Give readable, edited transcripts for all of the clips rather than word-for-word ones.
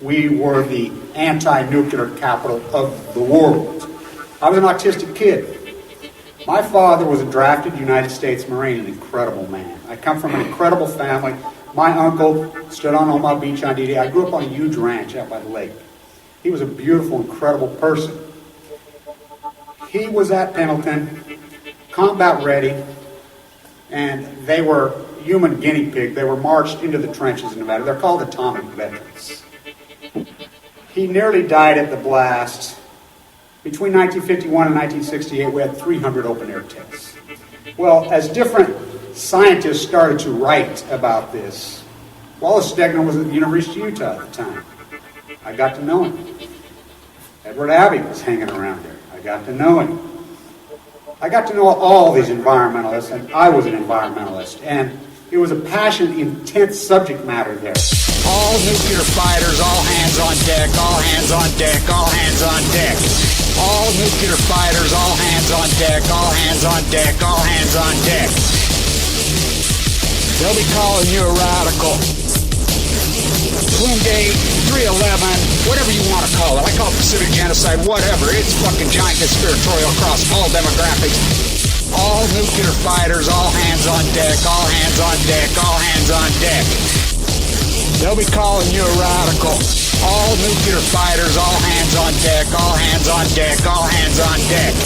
We were the anti-nuclear capital of the world. I was an autistic kid. My father was a drafted United States Marine, an incredible man. I come from an incredible family. My uncle stood on Omaha Beach on D-Day. I grew up on a huge ranch out by the lake. He was a beautiful, incredible person. He was at Pendleton, combat ready, and they were human guinea pig. They were marched into the trenches in Nevada. They're called atomic veterans. He nearly died at the blast. Between 1951 and 1968, we had 300 open-air tests. Well, as different scientists started to write about this, Wallace Stegner was at the University of Utah at the time. I got to know him. Edward Abbey was hanging around there. I got to know him. I got to know all these environmentalists, and I was an environmentalist, and it was a passionate, intense subject matter there. All nuclear fighters, all hands on deck, all hands on deck, all hands on deck. All nuclear fighters, all hands on deck, all hands on deck, all hands on deck. They'll be calling you a radical. Twin Gate, 311, whatever you want to call it. I call it Pacific Genocide, whatever. It's fucking giant conspiratorial across all demographics. All nuclear fighters, all hands on deck, all hands on deck, all hands on deck. They'll be calling you a radical. All nuclear fighters, all hands on deck, all hands on deck, all hands on deck.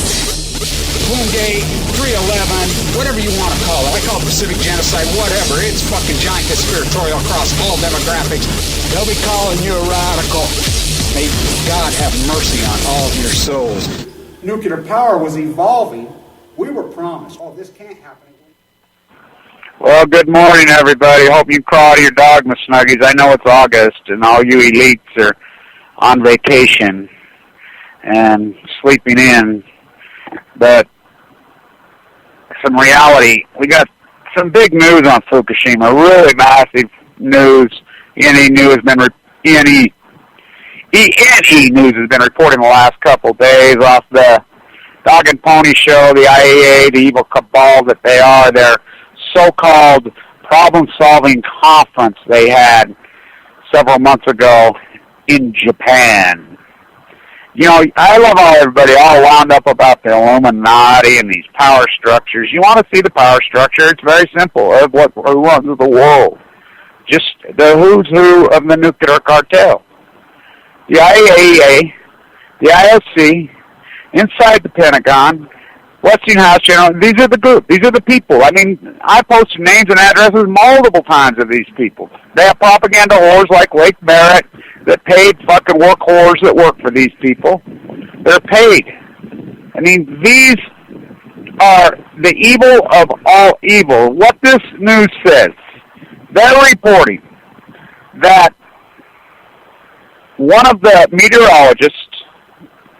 Twin Gate, 311, whatever you want to call it. I call it Pacific Genocide, whatever. It's fucking giant conspiratorial across all demographics. They'll be calling you a radical. May God have mercy on all of your souls. Nuclear power was evolving. We were promised, oh, this can't happen. Well, good morning, everybody. Hope you crawl to your dogma snuggies. I know it's August, and all you elites are on vacation and sleeping in. But some reality, we got some big news on Fukushima, really massive news. ENE news has been reporting the last couple of days off the Dog and Pony Show, the IAEA, the evil cabal that they are. Their so-called problem-solving conference they had several months ago in Japan. You know, I love how everybody all wound up about the Illuminati and these power structures. You want to see the power structure? It's very simple. Of what runs the world. Just the who's who of the nuclear cartel. The IAEA, the IOC, inside the Pentagon, Westinghouse, these are the group. These are the people. I mean, I posted names and addresses multiple times of these people. They have propaganda whores like Lake Barrett that paid fucking work whores that work for these people. They're paid. I mean, these are the evil of all evil. What this news says, they're reporting that one of the meteorologists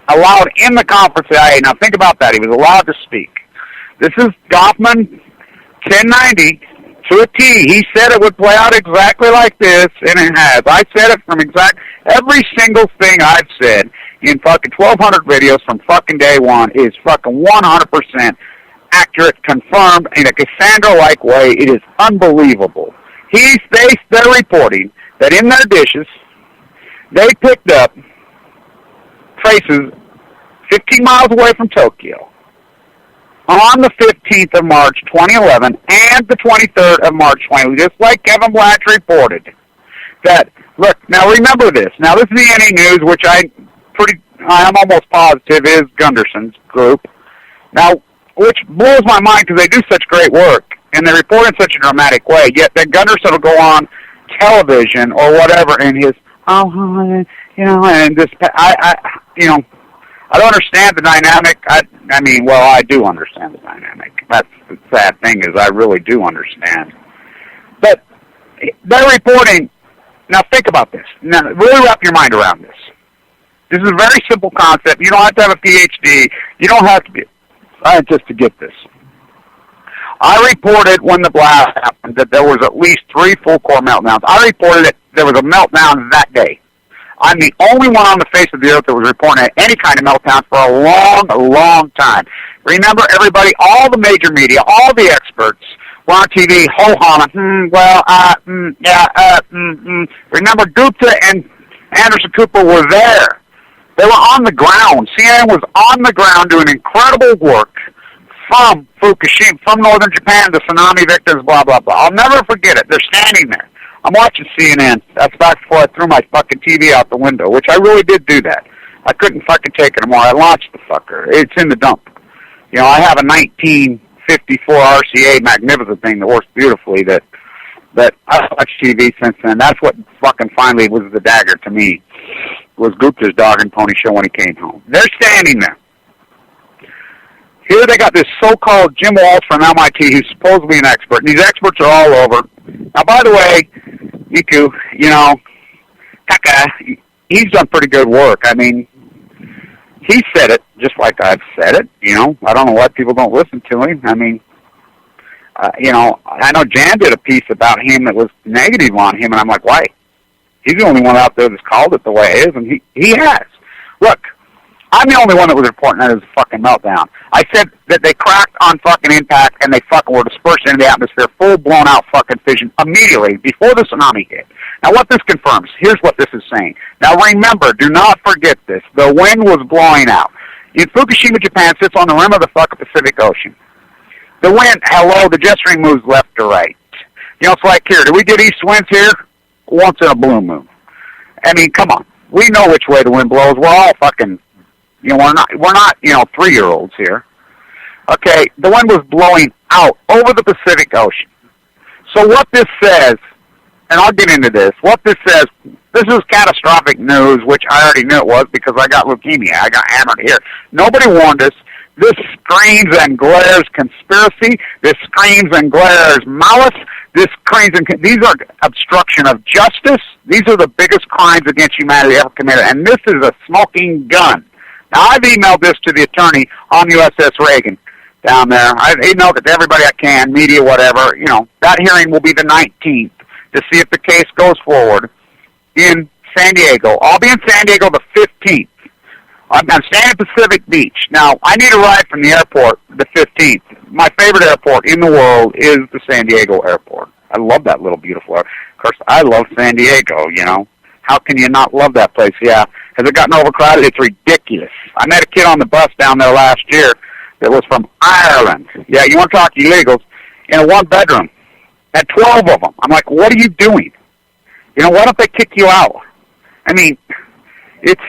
allowed in the conference at IAEA. Now think about that. He was allowed to speak. This is Goffman 1090 to a T. He said it would play out exactly like this, and it has. I said it from every single thing I've said in fucking 1,200 videos from fucking day one is fucking 100% accurate, confirmed in a Cassandra-like way. It is unbelievable. They're reporting that in their dishes, they picked up traces 15 miles away from Tokyo on the 15th of March 2011 and the 23rd of March 2011, just like Kevin Blanch reported. That, look, now remember this. Now this is the ENE News, which I'm almost positive is Gunderson's group. Now, which blows my mind because they do such great work and they report in such a dramatic way, yet then Gunderson will go on television or whatever and his, and this, I don't understand the dynamic. I do understand the dynamic. That's the sad thing is I really do understand. But they're reporting. Now think about this. Now really wrap your mind around this. This is a very simple concept. You don't have to have a PhD. You don't have to be a scientist to get this. I reported when the blast happened that there was at least 3 full-core meltdowns. I reported that there was a meltdown that day. I'm the only one on the face of the earth that was reporting any kind of meltdown for a long, long time. Remember, everybody, all the major media, all the experts were on TV, ho-hum, Remember Gupta and Anderson Cooper were there. They were on the ground. CNN was on the ground doing incredible work from Fukushima, from northern Japan, the tsunami victims, blah, blah, blah. I'll never forget it. They're standing there. I'm watching CNN. That's back before I threw my fucking TV out the window, which I really did do that. I couldn't fucking take it anymore. I launched the fucker. It's in the dump. You know, I have a 1954 RCA magnificent thing that works beautifully that I've watched TV since then. That's what fucking finally was the dagger to me, was Gupta's Dog and Pony Show when he came home. They're standing there. Here they got this so-called Jim Walsh from MIT who's supposedly an expert, and these experts are all over. Now, by the way, Niku, you know, Taka, he's done pretty good work. I mean, he said it just like I've said it, you know. I don't know why people don't listen to him. I mean, you know, I know Jan did a piece about him that was negative on him, and I'm like, why? He's the only one out there that's called it the way it is, and he has. Look, I'm the only one that was reporting that as a fucking meltdown. I said that they cracked on fucking impact and they fucking were dispersed into the atmosphere, full blown out fucking fission immediately before the tsunami hit. Now what this confirms, here's what this is saying. Now remember, do not forget this. The wind was blowing out. In Fukushima, Japan sits on the rim of the fucking Pacific Ocean. The wind, hello, the jet stream moves left to right. You know, it's like here, do we get east winds here? Once in a blue moon. I mean, come on. We know which way the wind blows. We're all fucking, you know, we're not, you know, 3-year-olds here. Okay, the wind was blowing out over the Pacific Ocean. So what this says, and I'll get into this, what this says, this is catastrophic news, which I already knew it was because I got leukemia. I got hammered here. Nobody warned us. This screams and glares conspiracy. This screams and glares malice. This screams and these are obstruction of justice. These are the biggest crimes against humanity ever committed, and this is a smoking gun. Now, I've emailed this to the attorney on USS Reagan down there. I've emailed it to everybody I can, media, whatever. You know, that hearing will be the 19th to see if the case goes forward in San Diego. I'll be in San Diego the 15th. I'm staying at Pacific Beach. Now, I need a ride from the airport the 15th. My favorite airport in the world is the San Diego airport. I love that little beautiful airport. Of course, I love San Diego, you know. How can you not love that place? Yeah. Has it gotten overcrowded? It's ridiculous. I met a kid on the bus down there last year that was from Ireland. Yeah, you want to talk illegals? In a one-bedroom. Had 12 of them. I'm like, what are you doing? You know, why don't they kick you out? I mean, it's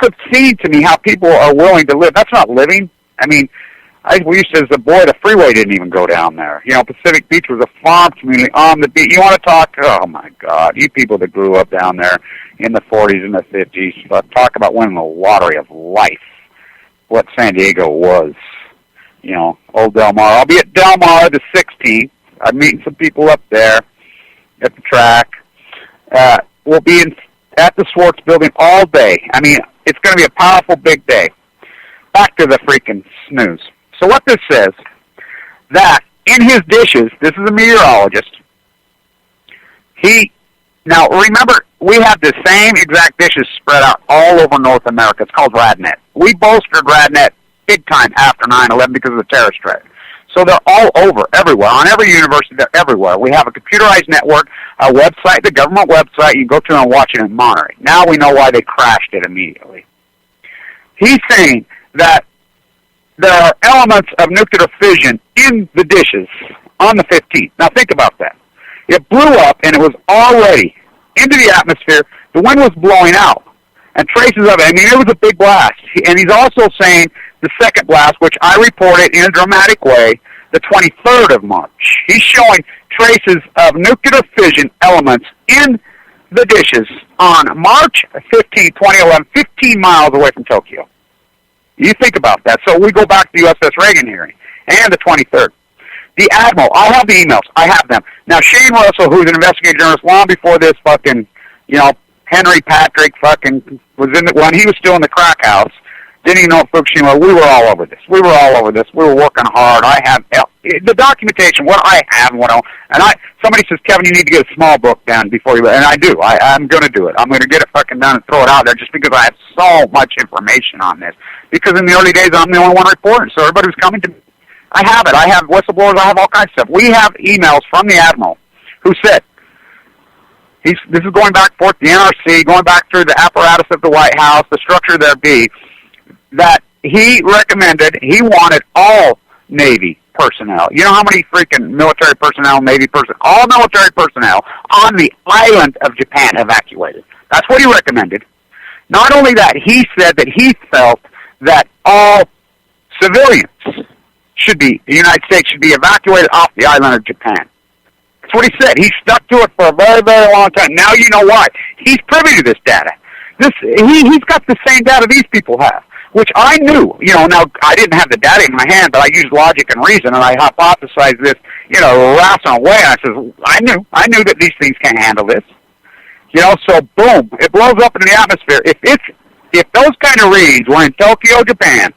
obscene to me how people are willing to live. That's not living. I mean, we used to, as a boy, the freeway didn't even go down there. You know, Pacific Beach was a farm community on the beach. You want to talk, oh my God, you people that grew up down there in the 40s and the 50s, talk about winning the lottery of life, what San Diego was. You know, old Del Mar. I'll be at Del Mar the 16th. I'm meeting some people up there at the track. We'll be at the Swartz building all day. I mean, it's going to be a powerful big day. Back to the freaking snooze. So what this says, that in his dishes, this is a meteorologist, now remember, we have the same exact dishes spread out all over North America. It's called RadNet. We bolstered RadNet big time after 9/11 because of the terrorist threat. So they're all over, everywhere. On every university, they're everywhere. We have a computerized network, a website, the government website. You go to and watch it and monitor it. Now we know why they crashed it immediately. He's saying that there are elements of nuclear fission in the dishes on the 15th. Now think about that. It blew up, and it was already into the atmosphere. The wind was blowing out, and traces of it. I mean, it was a big blast. And he's also saying the second blast, which I reported in a dramatic way, the 23rd of March. He's showing traces of nuclear fission elements in the dishes on March 15, 2011, 15 miles away from Tokyo. You think about that. So we go back to the USS Reagan hearing, and the 23rd. The Admiral, I have the emails. I have them. Now, Shane Russell, who's an investigative journalist long before this fucking, you know, Henry Patrick fucking was in when he was still in the crack house, didn't even know Fukushima. We were all over this. We were working hard. I have the documentation, what I have, somebody says, Kevin, you need to get a small book done before you, and I do. I'm going to do it. I'm going to get it fucking done and throw it out there just because I have so much information on this. Because in the early days, I'm the only one reporting, so everybody was coming to me. I have it. I have whistleblowers. I have all kinds of stuff. We have emails from the Admiral who said, This is going back forth the NRC, going back through the apparatus of the White House, the structure there be, that he wanted all Navy personnel. You know how many freaking military personnel, Navy personnel, all military personnel on the island of Japan evacuated. That's what he recommended. Not only that, he said that he felt that all civilians the United States should be evacuated off the island of Japan. That's what he said. He stuck to it for a very, very long time. Now you know why. He's privy to this data. He's got the same data these people have, which I knew. Now I didn't have the data in my hand, but I used logic and reason, and I hypothesized this, rational way. And I says, I knew that these things can't handle this. So boom, it blows up in the atmosphere. If those kind of reads were in Tokyo, Japan,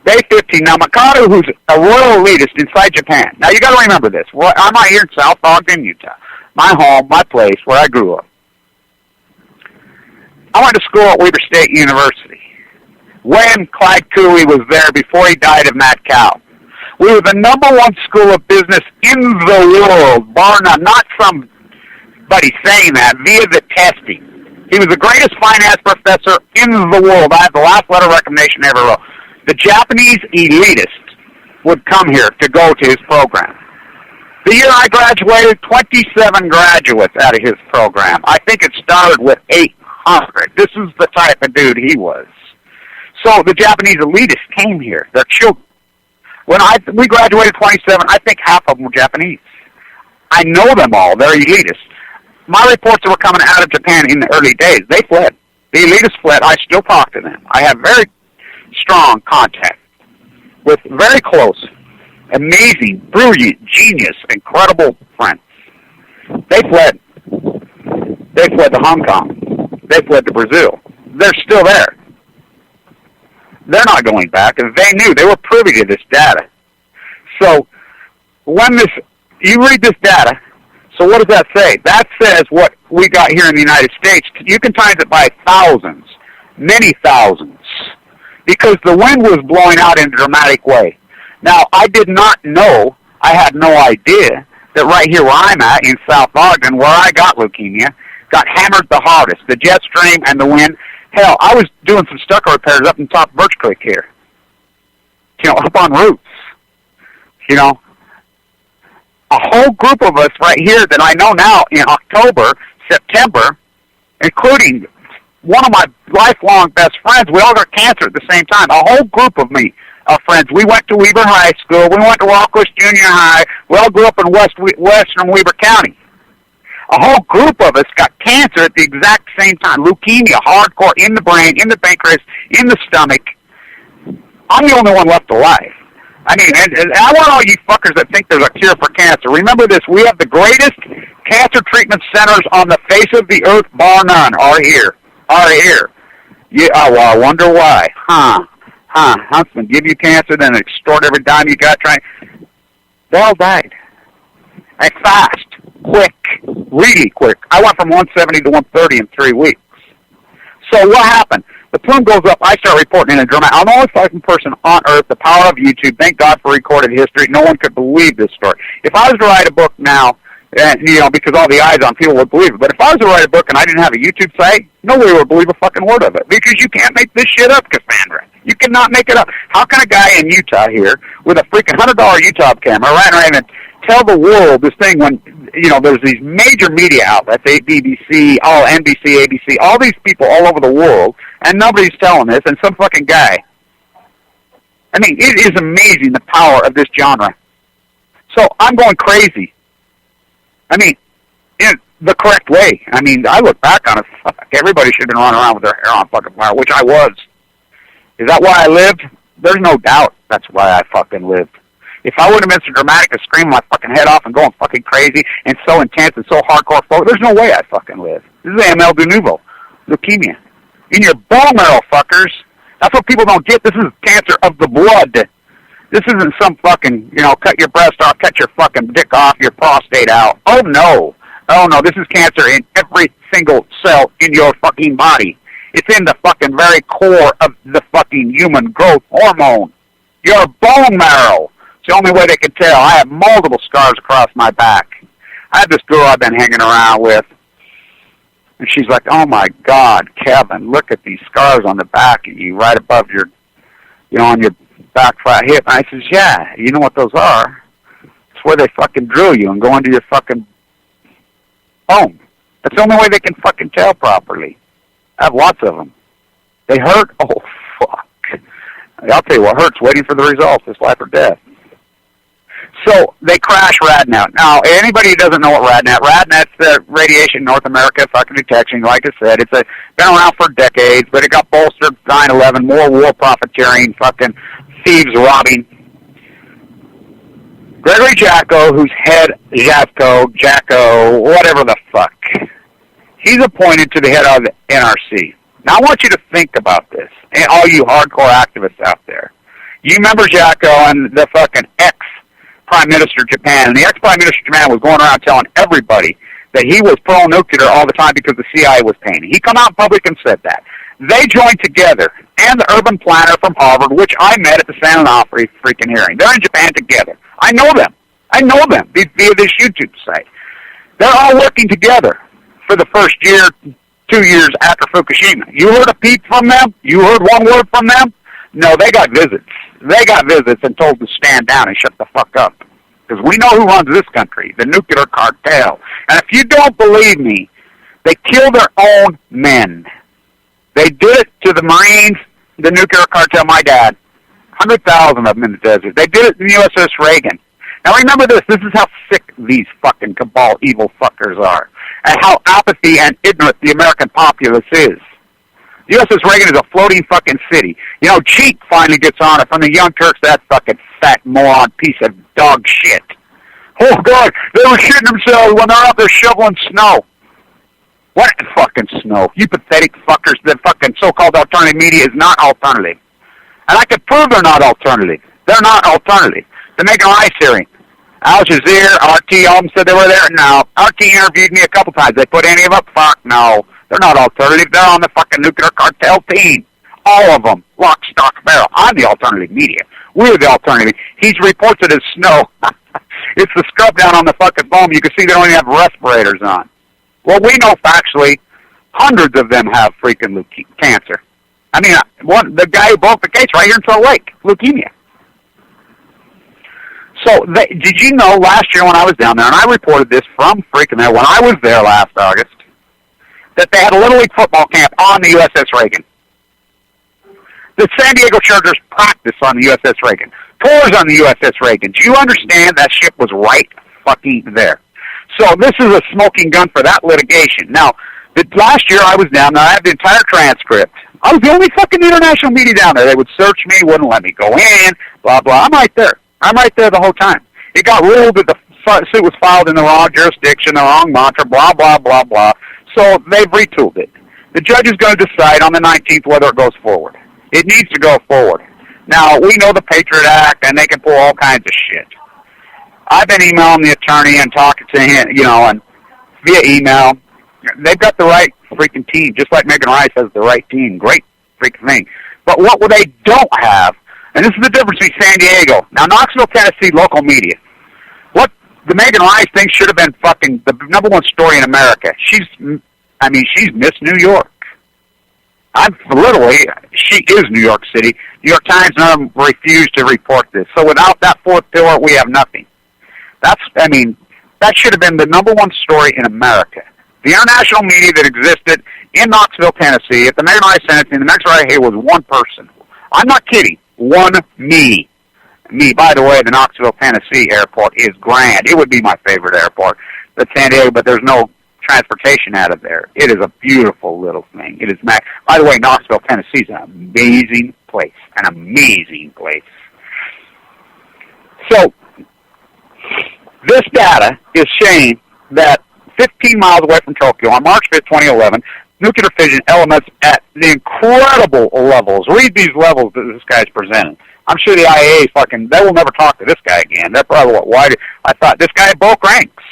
Day 15. Now, Mikado, who's a royal elitist inside Japan. Now, you got to remember this. I'm out here in South Ogden, Utah. My home, my place, where I grew up. I went to school at Weber State University when Clyde Cooley was there before he died of mad cow. We were the #1 school of business in the world, bar none. Not somebody saying that, via the testing. He was the greatest finance professor in the world. I have the last letter of recommendation I ever wrote. The Japanese elitist would come here to go to his program. The year I graduated, 27 graduates out of his program. I think it started with 800. This is the type of dude he was. So the Japanese elitists came here, their children. When we graduated 27, I think half of them were Japanese. I know them all. They're elitists. My reports that were coming out of Japan in the early days, they fled. The elitists fled. I still talk to them. I have very strong contact with very close, amazing, brilliant, genius, incredible friends. They fled. They fled to Hong Kong. They fled to Brazil. They're still there. They're not going back, and they knew. They were privy to this data. So when you read this data, so what does that say? That says what we got here in the United States. You can times it by thousands, many thousands, because the wind was blowing out in a dramatic way. Now, I did not know, I had no idea, that right here where I'm at in South Ogden, where I got leukemia, got hammered the hardest. The jet stream and the wind. Hell, I was doing some stucco repairs up in top of Birch Creek here. Up on roofs. A whole group of us right here that I know now in October, September, including one of my lifelong best friends, we all got cancer at the same time. A whole group of friends. We went to Weber High School. We went to Rockwest Junior High. We all grew up in western Weber County. A whole group of us got cancer at the exact same time. Leukemia, hardcore, in the brain, in the pancreas, in the stomach. I'm the only one left alive. I mean, and I want all you fuckers that think there's a cure for cancer. Remember this, we have the greatest cancer treatment centers on the face of the earth, bar none, are here. Yeah, well, I wonder why. Huntsman, give you cancer, then extort every dime you got trying. They all died. And fast, quick, really quick. I went from 170 to 130 in 3 weeks. So what happened? The plume goes up. I start reporting in a dramatic. I'm the only fucking person on earth. The power of YouTube. Thank God for recorded history. No one could believe this story. If I was to write a book now, and because all the eyes on people would believe it. But if I was to write a book and I didn't have a YouTube site, nobody would believe a fucking word of it. Because you can't make this shit up, Cassandra. You cannot make it up. How can a guy in Utah here with a freaking $100 YouTube camera riding around and tell the world this thing when there's these major media outlets, BBC, all NBC, ABC, all these people all over the world, and nobody's telling this, and some fucking guy. I mean, it is amazing the power of this genre. So I'm going crazy. I mean, in the correct way. I mean, I look back on it, fuck, everybody should have been running around with their hair on fucking fire, which I was. Is that why I lived? There's no doubt that's why I fucking lived. If I wouldn't have been so dramatic to scream my fucking head off and going fucking crazy and so intense and so hardcore, there's no way I fucking live. This is AML de novo, leukemia. In your bone marrow, fuckers. That's what people don't get. This is cancer of the blood. This isn't some fucking, cut your breast off, cut your fucking dick off, your prostate out. Oh, no. Oh, no. This is cancer in every single cell in your fucking body. It's in the fucking very core of the fucking human growth hormone. Your bone marrow. It's the only way they can tell. I have multiple scars across my back. I have this girl I've been hanging around with. And she's like, oh, my God, Kevin, look at these scars on the back of you, right above your, on your back flat hip. And I says, yeah, you know what those are? It's where they fucking drill you and go into your fucking bone. That's the only way they can fucking tell properly. I have lots of them. They hurt? Oh, fuck. I'll tell you what hurts, waiting for the results. It's life or death. So they crash RadNet. Now, anybody who doesn't know what RadNet's the Radiation North America fucking detection. Like I said, it's been around for decades, but it got bolstered 9/11, more war profiteering, fucking thieves robbing. Gregory Jacko, who's head Jacko, whatever the fuck, he's appointed to the head of the NRC. Now, I want you to think about this, and all you hardcore activists out there. You remember Jacko and the fucking ex-Prime Minister of Japan, and the ex-Prime Minister of Japan was going around telling everybody that he was pro-nuclear all the time because the CIA was paying. He come out in public and said that. They joined together, and the urban planner from Harvard, which I met at the San Onofre freaking hearing. They're in Japan together. I know them via this YouTube site. They're all working together for the first year, 2 years after Fukushima. You heard a peep from them? You heard one word from them? No, they got visits. They got visits and told to stand down and shut the fuck up. Because we know who runs this country, the nuclear cartel. And if you don't believe me, they kill their own men. They did it to the Marines, the nuclear cartel, my dad. 100,000 of them in the desert. They did it in the USS Reagan. Now remember this is how sick these fucking cabal evil fuckers are. And how apathy and ignorant the American populace is. The USS Reagan is a floating fucking city. Cheek finally gets on it from the Young Turks, that fucking fat moron piece of dog shit. Oh, God, they were shitting themselves when they're out there shoveling snow. What fucking snow? You pathetic fuckers, the fucking so-called alternative media is not alternative. And I could prove they're not alternative. They're not alternative. The Megan Rice hearing. Al Jazeera, RT, all of them said they were there. No. RT interviewed me a couple times. They put any of them up? Fuck, no. They're not alternative. They're on the fucking nuclear cartel team. All of them. Lock, stock, barrel. I'm the alternative media. We're the alternative. He's reports it as snow. It's the scrub down on the fucking foam. You can see they don't even have respirators on. Well, we know factually hundreds of them have freaking cancer. I mean, the guy who broke the case right here in Salt Lake, leukemia. So, did you know last year when I was down there, and I reported this from freaking there when I was there last August, that they had a Little League football camp on the USS Reagan. The San Diego Chargers practice on the USS Reagan. Tours on the USS Reagan. Do you understand that ship was right fucking there? So this is a smoking gun for that litigation. Now, last year I was down there. I had the entire transcript. I was the only fucking international media down there. They would search me, wouldn't let me go in, blah, blah. I'm right there the whole time. It got ruled that the suit was filed in the wrong jurisdiction, the wrong mantra, blah, blah, blah, blah. So they've retooled it. The judge is going to decide on the 19th whether it goes forward. It needs to go forward. Now, we know the Patriot Act, and they can pull all kinds of shit. I've been emailing the attorney and talking to him, and via email. They've got the right freaking team, just like Megan Rice has the right team. Great freaking thing. But what they don't have, and this is the difference between San Diego. Now, Knoxville, Tennessee, local media. What the Megan Rice thing should have been fucking the number one story in America. She's Miss New York. She is New York City. New York Times and them refused to report this. So without that fourth pillar, we have nothing. That should have been the number one story in America. The international media that existed in Knoxville, Tennessee, at the Megan Rice sentencing, the next right here was one person. I'm not kidding. One me. Me, by the way, the Knoxville, Tennessee airport is grand. It would be my favorite airport. But San Diego, but there's no transportation out of there. It is a beautiful little thing. It is by the way, Knoxville, Tennessee is an amazing place. An amazing place. So, this data is showing that 15 miles away from Tokyo on March 5th, 2011, nuclear fission elements at the incredible levels. Read these levels that this guy's presenting. I'm sure the IAEA they will never talk to this guy again. They're probably I thought this guy broke ranks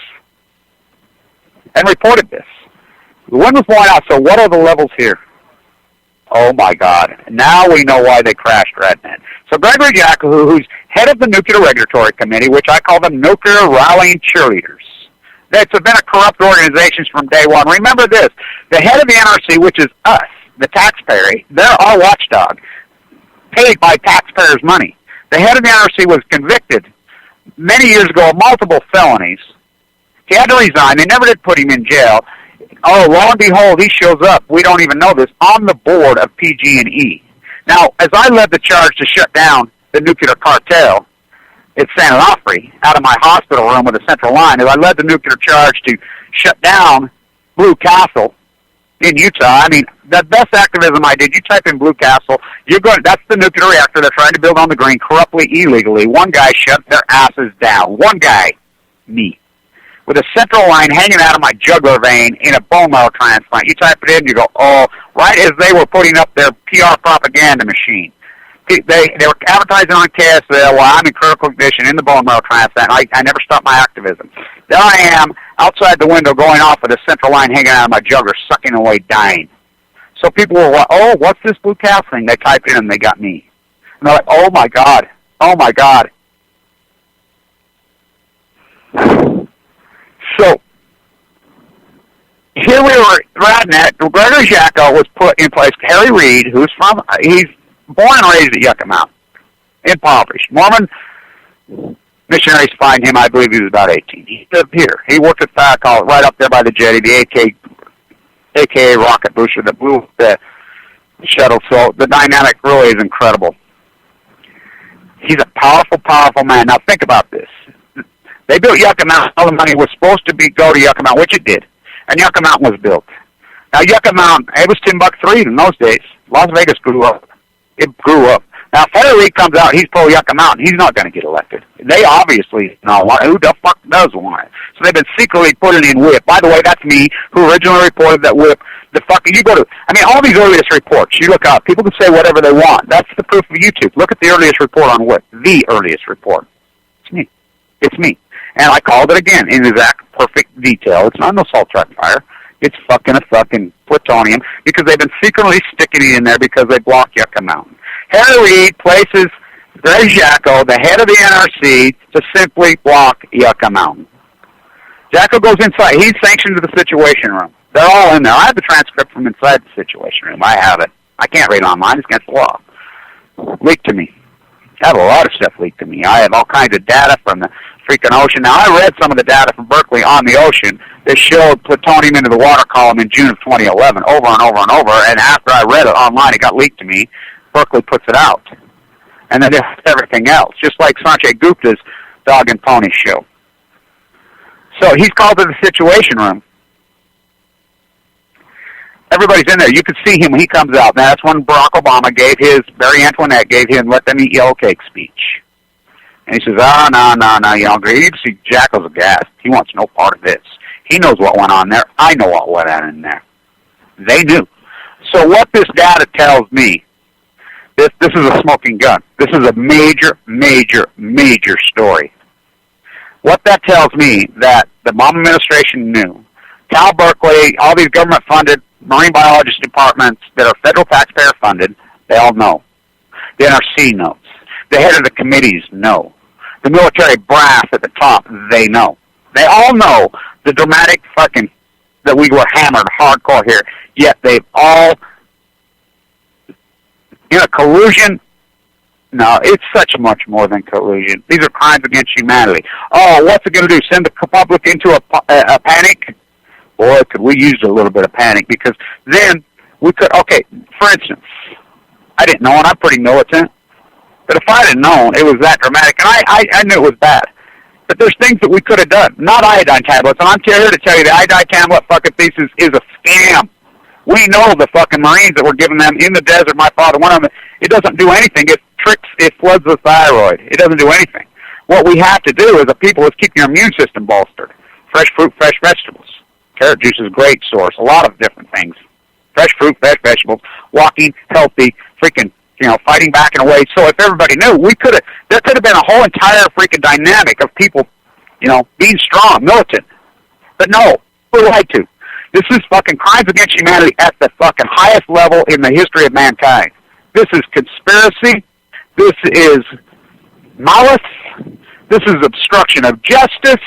and reported this. The wind was blowing out, so what are the levels here? Oh my God. Now we know why they crashed RadNet. So Gregory Jacko, who's head of the Nuclear Regulatory Committee, which I call them nuclear rallying cheerleaders. That's been a corrupt organization from day one. Remember this, the head of the NRC, which is us, the taxpayer, they're our watchdog, paid by taxpayers' money. The head of the NRC was convicted many years ago of multiple felonies. He had to resign. They never did put him in jail. Oh, lo and behold, he shows up. We don't even know this, on the board of PG&E. Now, as I led the charge to shut down the nuclear cartel at San Onofre, out of my hospital room with a central line, as I led the nuclear charge to shut down Blue Castle in Utah. I mean, the best activism I did, you type in Blue Castle, that's the nuclear reactor they're trying to build on the green, corruptly, illegally. One guy shut their asses down. One guy, me, with a central line hanging out of my jugular vein in a bone marrow transplant. You type it in, you go, oh, right as they were putting up their PR propaganda machine. They were advertising on KSL while I'm in critical condition in the bone marrow transplant. I never stopped my activism. There I am, outside the window, going off with a central line hanging out of my jugular, sucking away, dying. So people were like, oh, what's this Blue Cow thing? They typed it in and they got me. And they're like, oh my God, oh my God. So here we were riding at, Gregory Jacko was put in place. Harry Reid, he's born and raised at Yucca Mountain, impoverished. Mormon missionaries find him, I believe he was about 18. He lived here. He worked at Fire College, right up there by the jetty, the AKA rocket booster that blew the shuttle. So the dynamic really is incredible. He's a powerful, powerful man. Now think about this. They built Yucca Mountain. All the money was supposed to go to Yucca Mountain, which it did. And Yucca Mountain was built. Now Yucca Mountain, it was Timbuktu in those days. Las Vegas grew up. It grew up. Now, if Harry Reid comes out, he's pro-Yucca Mountain, he's not going to get elected. They obviously don't want it. Who the fuck does want it? So they've been secretly putting in WHIP. By the way, that's me, who originally reported that WHIP. All these earliest reports, you look up, people can say whatever they want. That's the proof of YouTube. Look at the earliest report on WHIP, the earliest report. It's me. It's me. And I called it again in exact perfect detail. It's not no salt truck fire. It's fucking plutonium, because they've been secretly sticking it in there because they block Yucca Mountain. Harry Reid places Greg Jacko, the head of the NRC, to simply block Yucca Mountain. Jacko goes inside. He's sanctioned to the Situation Room. They're all in there. I have the transcript from inside the Situation Room. I have it. I can't read it online. It's against the law. Leaked to me. I have a lot of stuff leaked to me. I have all kinds of data from the freaking ocean. Now, I read some of the data from Berkeley on the ocean that showed plutonium into the water column in June of 2011 over and over and over, and after I read it online, it got leaked to me. Berkeley puts it out. And then there's everything else, just like Sanjay Gupta's Dog and Pony show. So he's called to the Situation Room. Everybody's in there. You can see him when he comes out. Now, that's when Barack Obama Barry Antoinette gave him Let Them Eat Yellow Cake speech. And he says, no, you don't agree. You see, Jacko's a gas. He wants no part of this. He knows what went on there. I know what went on in there. They knew. So what this data tells me, this is a smoking gun. This is a major, major, major story. What that tells me, that the Obama administration knew. Cal Berkeley, all these government-funded marine biologist departments that are federal taxpayer-funded, they all know. The NRC knows. The head of the committees know. The military brass at the top, they know. They all know the dramatic that we were hammered hardcore here, yet they've all, in a collusion. No, it's such much more than collusion. These are crimes against humanity. Oh, what's it going to do? Send the public into a panic? Boy, could we use a little bit of panic, because then we could, for instance, I didn't know, and I'm pretty militant, but if I had known it was that dramatic, and I knew it was bad, but there's things that we could have done. Not iodine tablets, and I'm here to tell you the iodine tablet fucking thesis is a scam. We know the fucking Marines that were giving them in the desert. My father, one of them, it doesn't do anything. It floods the thyroid. It doesn't do anything. What we have to do as a people is keep your immune system bolstered. Fresh fruit, fresh vegetables. Carrot juice is a great source. A lot of different things. Fresh fruit, fresh vegetables, walking, healthy, fighting back in a way. So if everybody knew, there could have been a whole entire freaking dynamic of people, being strong, militant. But no, we're lied to. This is fucking crimes against humanity at the fucking highest level in the history of mankind. This is conspiracy. This is malice. This is obstruction of justice.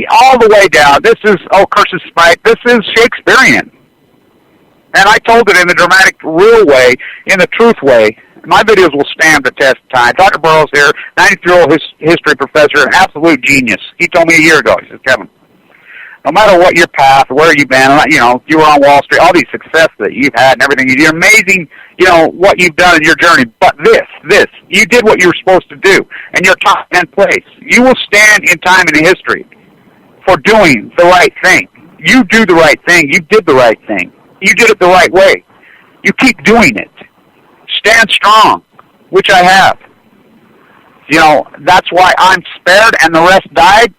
all the way down. This is, curses spite. This is Shakespearean. And I told it in the dramatic, real way, in the truth way. My videos will stand the test of time. Dr. Burroughs here, 93-year-old history professor, an absolute genius. He told me a year ago, he says, Kevin, no matter what your path, where you've been, you know, you were on Wall Street, all these successes that you've had and everything, you're amazing, you know, what you've done in your journey. But this, you did what you were supposed to do, and you're top 10 place. You will stand in time in history for doing the right thing. You do the right thing. You did the right thing. You did it the right way. You keep doing it. Stand strong, which I have. You know, that's why I'm spared and the rest died.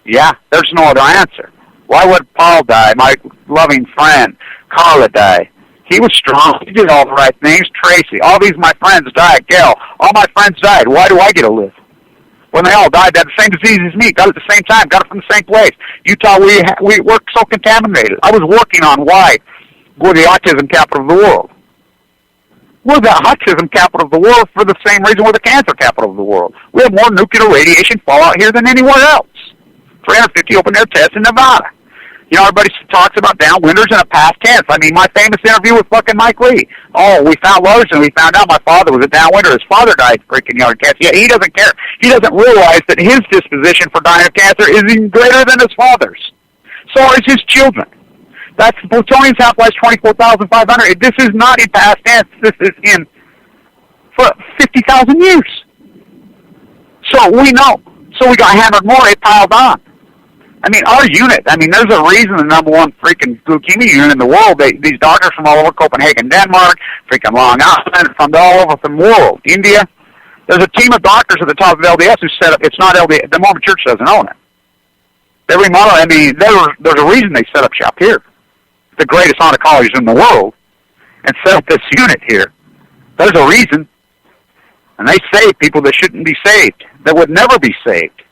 Yeah, there's no other answer. Why would Paul die, my loving friend? Carla die. He was strong. He did all the right things. Tracy, all these my friends died. Gail, all my friends died. Why do I get to live? When they all died, they had the same disease as me, got it at the same time, got it from the same place. Utah, we were so contaminated. I was working on why we're the autism capital of the world. We're the autism capital of the world for the same reason we're the cancer capital of the world. We have more nuclear radiation fallout here than anywhere else. 350 open-air tests in Nevada. You know, everybody talks about downwinders in a past tense. I mean, my famous interview with fucking Mike Lee. Oh, we found Lotus and we found out my father was a downwinder. His father died freaking young of cancer. Yeah, he doesn't care. He doesn't realize that his disposition for dying of cancer is even greater than his father's. So is his children. That's plutonium's half-life 24,500. This is not in past tense. This is in for 50,000 years. So we know. So we got hammered more. It piled on. I mean, our unit, there's a reason the number one freaking leukemia unit in the world, these doctors from all over Copenhagen, Denmark, freaking Long Island, from all over the world, India. There's a team of doctors at the top of LDS who set up, it's not LDS, the Mormon Church doesn't own it. They remodel, there's a reason they set up shop here. The greatest oncologists in the world, and set up this unit here. There's a reason. And they save people that shouldn't be saved, that would never be saved.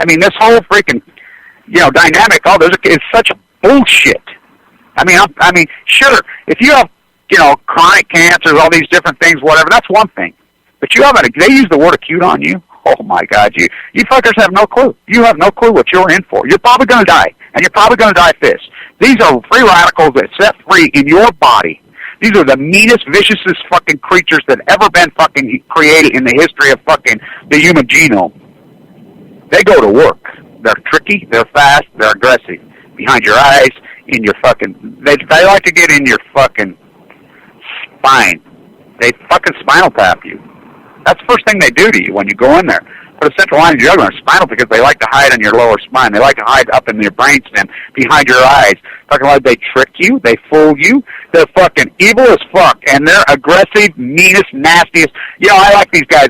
This whole freaking, dynamic, it's such bullshit. Sure, if you have, chronic cancers, all these different things, whatever, that's one thing. But they use the word acute on you. Oh my God, you fuckers have no clue. You have no clue what you're in for. You're probably going to die, and you're probably going to die fist. These are free radicals that set free in your body. These are the meanest, viciousest fucking creatures that ever been fucking created in the history of fucking the human genome. They go to work. They're tricky, they're fast, they're aggressive. Behind your eyes, in your fucking... They like to get in your fucking spine. They fucking spinal tap you. That's the first thing they do to you when you go in there. Put a central line in your jugular and spinal because they like to hide on your lower spine. They like to hide up in your brainstem, behind your eyes. Fucking like they trick you, they fool you. They're fucking evil as fuck, and they're aggressive, meanest, nastiest. I like these guys.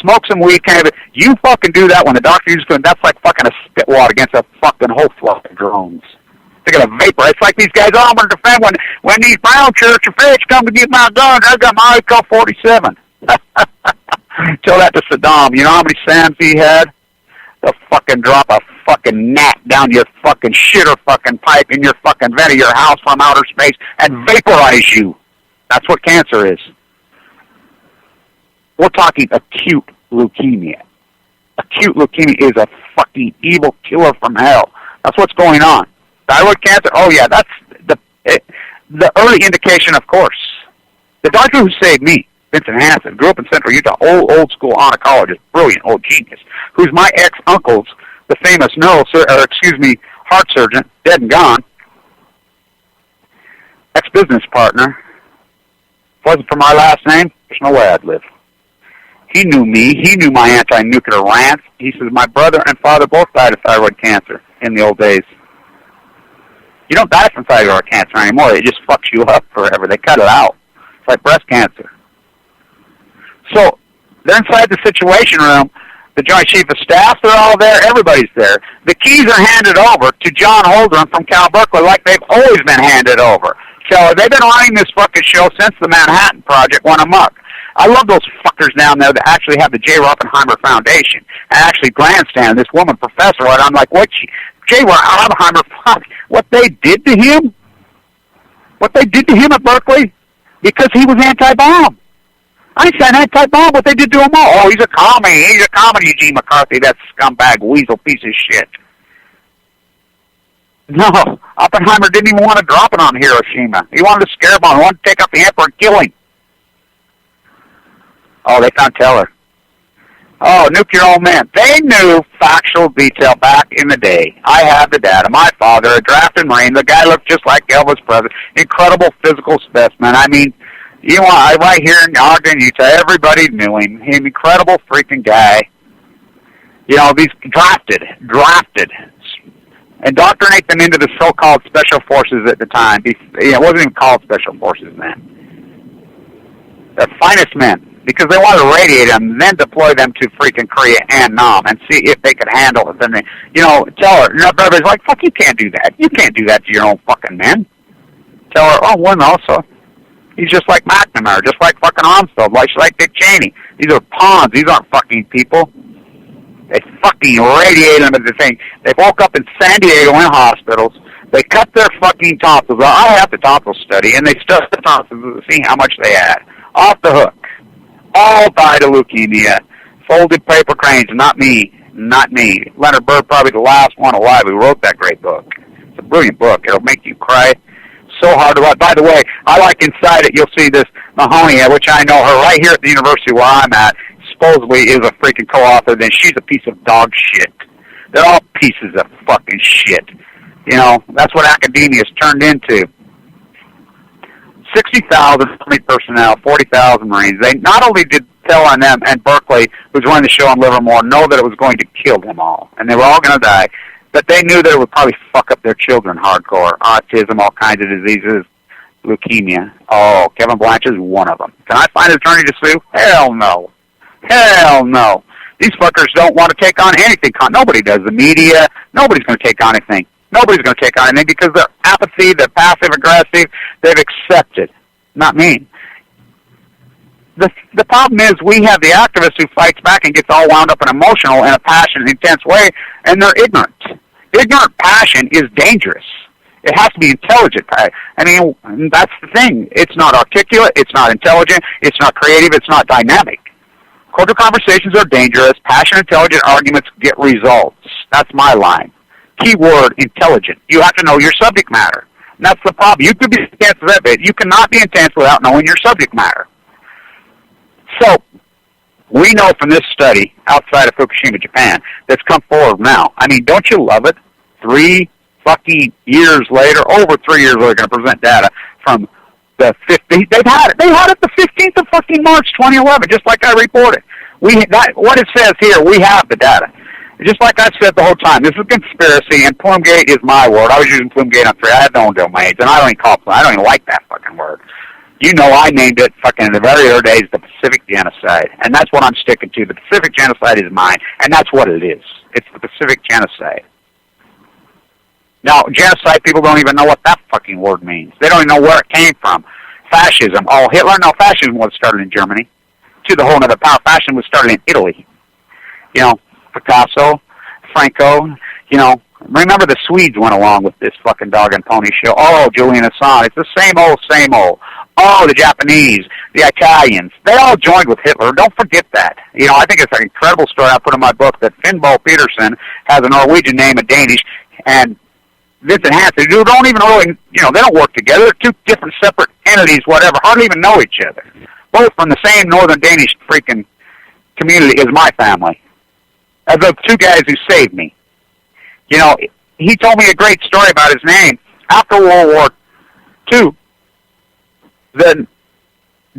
Smoke some weed, kind of. You fucking do that when the doctor uses going. That's like fucking a spit wad against a fucking whole flock of drones. They got a vapor. It's like these guys. I'm going to defend when these brown church fish come to get my guns. I got my AK-47. Tell that to Saddam. You know how many SAMs he had? They'll fucking drop a fucking gnat down your fucking shitter fucking pipe in your fucking vent of your house from outer space and vaporize you. That's what cancer is. We're talking acute leukemia. Acute leukemia is a fucking evil killer from hell. That's what's going on. Thyroid cancer, oh yeah, that's the early indication, of course. The doctor who saved me, Vincent Hansen, grew up in Central Utah, old school oncologist, brilliant, old genius, who's my ex-uncle's, the famous heart surgeon, dead and gone, ex-business partner. If it wasn't for my last name, there's no way I'd live. He knew me. He knew my anti-nuclear rants. He says, my brother and father both died of thyroid cancer in the old days. You don't die from thyroid cancer anymore. It just fucks you up forever. They cut it out. It's like breast cancer. So they're inside the situation room. The Joint Chief of Staff, they're all there. Everybody's there. The keys are handed over to John Holdren from Cal Berkeley like they've always been handed over. So they've been running this fucking show since the Manhattan Project went amok. I love those fuckers down there that actually have the J. Oppenheimer Foundation and actually grandstand this woman professor. And I'm like, what? J. Oppenheimer, fuck, what they did to him? What they did to him at Berkeley? Because he was anti-bomb. I said anti-bomb, what they did to him all. Oh, he's a commie, Eugene McCarthy, that scumbag, weasel piece of shit. No, Oppenheimer didn't even want to drop it on Hiroshima. He wanted to scare him on. He wanted to take out the emperor and kill him. Oh, they found Teller. Oh, nuclear old man. They knew factual detail back in the day. I have the data. My father, a drafted Marine, the guy looked just like Elvis Presley. Incredible physical specimen. I mean, you want right here in Ogden, Utah, everybody knew him. He's an incredible freaking guy. You know, these drafted, indoctrinate them into the so-called special forces at the time. It wasn't even called special forces then. The finest men. Because they wanted to radiate them, and then deploy them to freaking Korea and Nam and see if they could handle it. Then they, tell her. Everybody's like, fuck, you can't do that. You can't do that to your own fucking men. Tell her, oh, well, no, so he's just like McNamara, just like fucking Armstrong, like Dick Cheney. These are pawns. These aren't fucking people. They fucking radiate them at the thing. They woke up in San Diego in hospitals. They cut their fucking tonsils. I have the tonsil study, and they studied the tonsils to see how much they had. Off the hook. All died of leukemia. Folded paper cranes, not me. Leonard Byrd, probably the last one alive who wrote that great book. It's a brilliant book. It'll make you cry so hard to write. By the way, I like inside it, you'll see this Mahoney, which I know her right here at the university where I'm at, supposedly is a freaking co-author. Then she's a piece of dog shit. They're all pieces of fucking shit. That's what academia's turned into. 60,000 Army personnel, 40,000 Marines. They not only did LNM and Berkeley, who's running the show in Livermore, know that it was going to kill them all, and they were all going to die, but they knew that it would probably fuck up their children hardcore. Autism, all kinds of diseases, leukemia. Oh, Kevin Blanch is one of them. Can I find an attorney to sue? Hell no. Hell no. These fuckers don't want to take on anything. Nobody does. The media, nobody's going to take on anything. Nobody's going to take on anything because they're apathy, they're passive-aggressive, they've accepted. Not me. The problem is we have the activist who fights back and gets all wound up and emotional in a passionate, intense way, and they're ignorant. Ignorant passion is dangerous. It has to be intelligent. I mean, that's the thing. It's not articulate, it's not intelligent, it's not creative, it's not dynamic. Cordial conversations are dangerous. Passionate, intelligent arguments get results. That's my line. Keyword, intelligent. You have to know your subject matter. And that's the problem. You could be intense with that bit. You cannot be intense without knowing your subject matter. So, we know from this study outside of Fukushima, Japan, that's come forward now. I mean, don't you love it? 3 fucking years later, over 3 years later, going to present data from the 15th. They've had it. They had it the 15th of fucking March, 2011, just like I reported. What it says here, we have the data. Just like I said the whole time, this is a conspiracy, and Plumegate is my word. I was using Plumegate on 3. I had no domains, and I don't even like that fucking word. I named it fucking in the very early days the Pacific Genocide, and that's what I'm sticking to. The Pacific Genocide is mine, and that's what it is. It's the Pacific Genocide. Now, genocide, people don't even know what that fucking word means. They don't even know where it came from. Fascism. Oh, Hitler? No, fascism was started in Germany. To the whole other power. Fascism was started in Italy. Picasso, Franco, remember the Swedes went along with this fucking dog and pony show. Oh, Julian Assange. It's the same old. Oh, the Japanese, the Italians. They all joined with Hitler. Don't forget that. I think it's an incredible story I put in my book that Finnbo Peterson has a Norwegian name, a Danish, and Vincent Hansen, who don't even really, they don't work together. They're 2 different separate entities, whatever, hardly even know each other. Both from the same northern Danish freaking community as my family. As the 2 guys who saved me. He told me a great story about his name. After World War II, the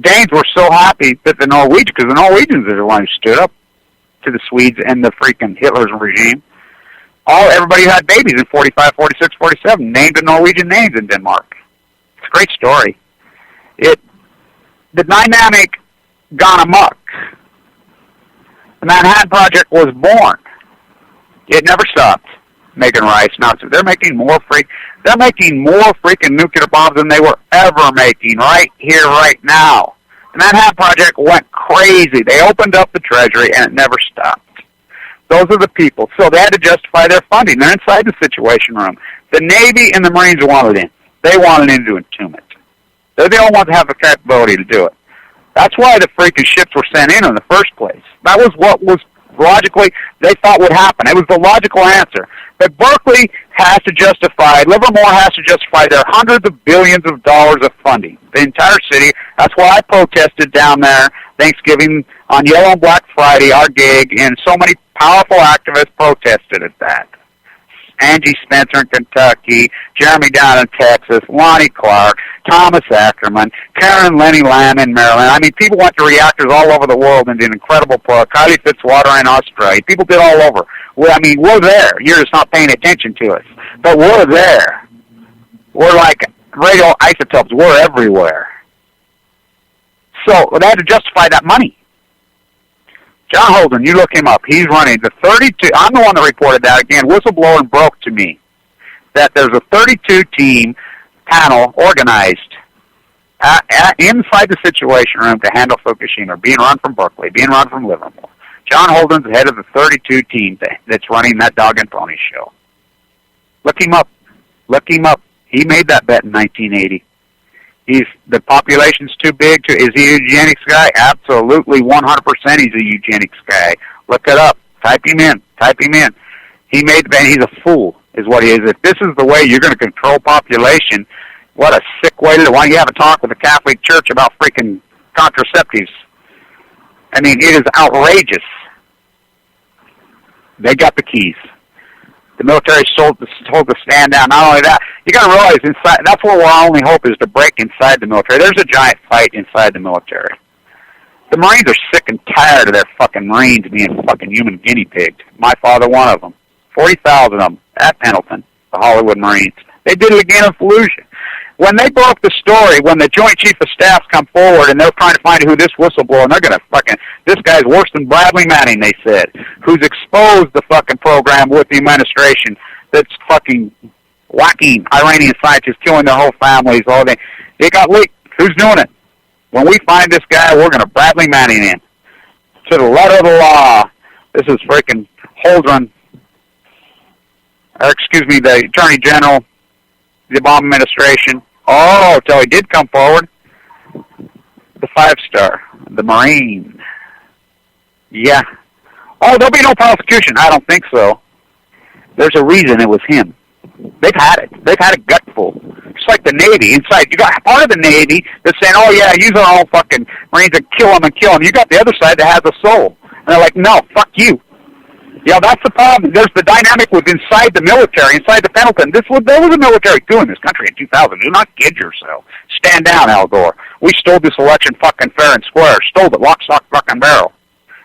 Danes were so happy that the Norwegians, because the Norwegians are the ones who stood up to the Swedes and the freaking Hitler's regime. Everybody who had babies in 45, 46, 47 named the Norwegian names in Denmark. It's a great story. The dynamic gone amok. The Manhattan Project was born. It never stopped making rice. Now they're making more freaking nuclear bombs than they were ever making right here, right now. The Manhattan Project went crazy. They opened up the treasury and it never stopped. Those are the people. So they had to justify their funding. They're inside the Situation Room. The Navy and the Marines wanted in. They wanted in to entomb it. They're the only ones that have the capability to do it. That's why the freaking ships were sent in the first place. That was what was logically they thought would happen. It was the logical answer. But Berkeley has to justify, Livermore has to justify their hundreds of billions of dollars of funding. The entire city. That's why I protested down there Thanksgiving on Yellow and Black Friday, our gig, and so many powerful activists protested at that. Angie Spencer in Kentucky, Jeremy down in Texas, Lonnie Clark, Thomas Ackerman, Karen Lenny Lamb in Maryland. I mean, people went to reactors all over the world and did incredible work. Kylie Fitzwater in Australia. People did all over. Well, I mean, we're there. You're just not paying attention to us. But we're there. We're like radioisotopes. We're everywhere. So they had to justify that money. John Holden, you look him up. He's running the 32. I'm the one that reported that. Again, whistleblower broke to me that there's a 32-team panel organized inside the Situation Room to handle Fukushima, being run from Berkeley, being run from Livermore. John Holden's the head of the 32 team that's running that dog and pony show. Look him up. Look him up. He made that bet in 1980. The population's too big. Is he a eugenics guy? Absolutely, 100% he's a eugenics guy. Look it up. Type him in. Type him in. He made the bet. He's a fool, is what he is. If this is the way you're going to control population, what a sick way to do it. Why don't you have a talk with the Catholic Church about freaking contraceptives? I mean, it is outrageous. They got the keys. The military told to stand down. Not only that, you got to realize inside. That's where our only hope is to break inside the military. There's a giant fight inside the military. The Marines are sick and tired of their fucking Marines being fucking human guinea pigs. My father, one of them. 40,000 of them at Pendleton, the Hollywood Marines. They did it again in Fallujah. When they broke the story, when the Joint Chief of Staffs come forward and they're trying to find who this whistleblower, and they're going to fucking, this guy's worse than Bradley Manning, they said, who's exposed the fucking program with the administration that's fucking whacking Iranian scientists, killing their whole families, all that. It got leaked. Who's doing it? When we find this guy, we're going to Bradley Manning in. To the letter of the law. This is freaking Holdren, or excuse me, the Attorney General, the Obama administration. Oh, till he did come forward. The 5-star, the Marine. Yeah. Oh, there'll be no prosecution. I don't think so. There's a reason it was him. They've had it. They've had a gutful. Just like the Navy. Inside, you got part of the Navy that's saying, oh, yeah, use our own fucking Marines and kill them and kill them. You got the other side that has a soul. And they're like, no, fuck you. Yeah, that's the problem. There's the dynamic with inside the military, inside the Pendleton. There was a military coup in this country in 2000. Do not kid yourself. Stand down, Al Gore. We stole this election fucking fair and square. Stole it, lock, stock, fucking barrel.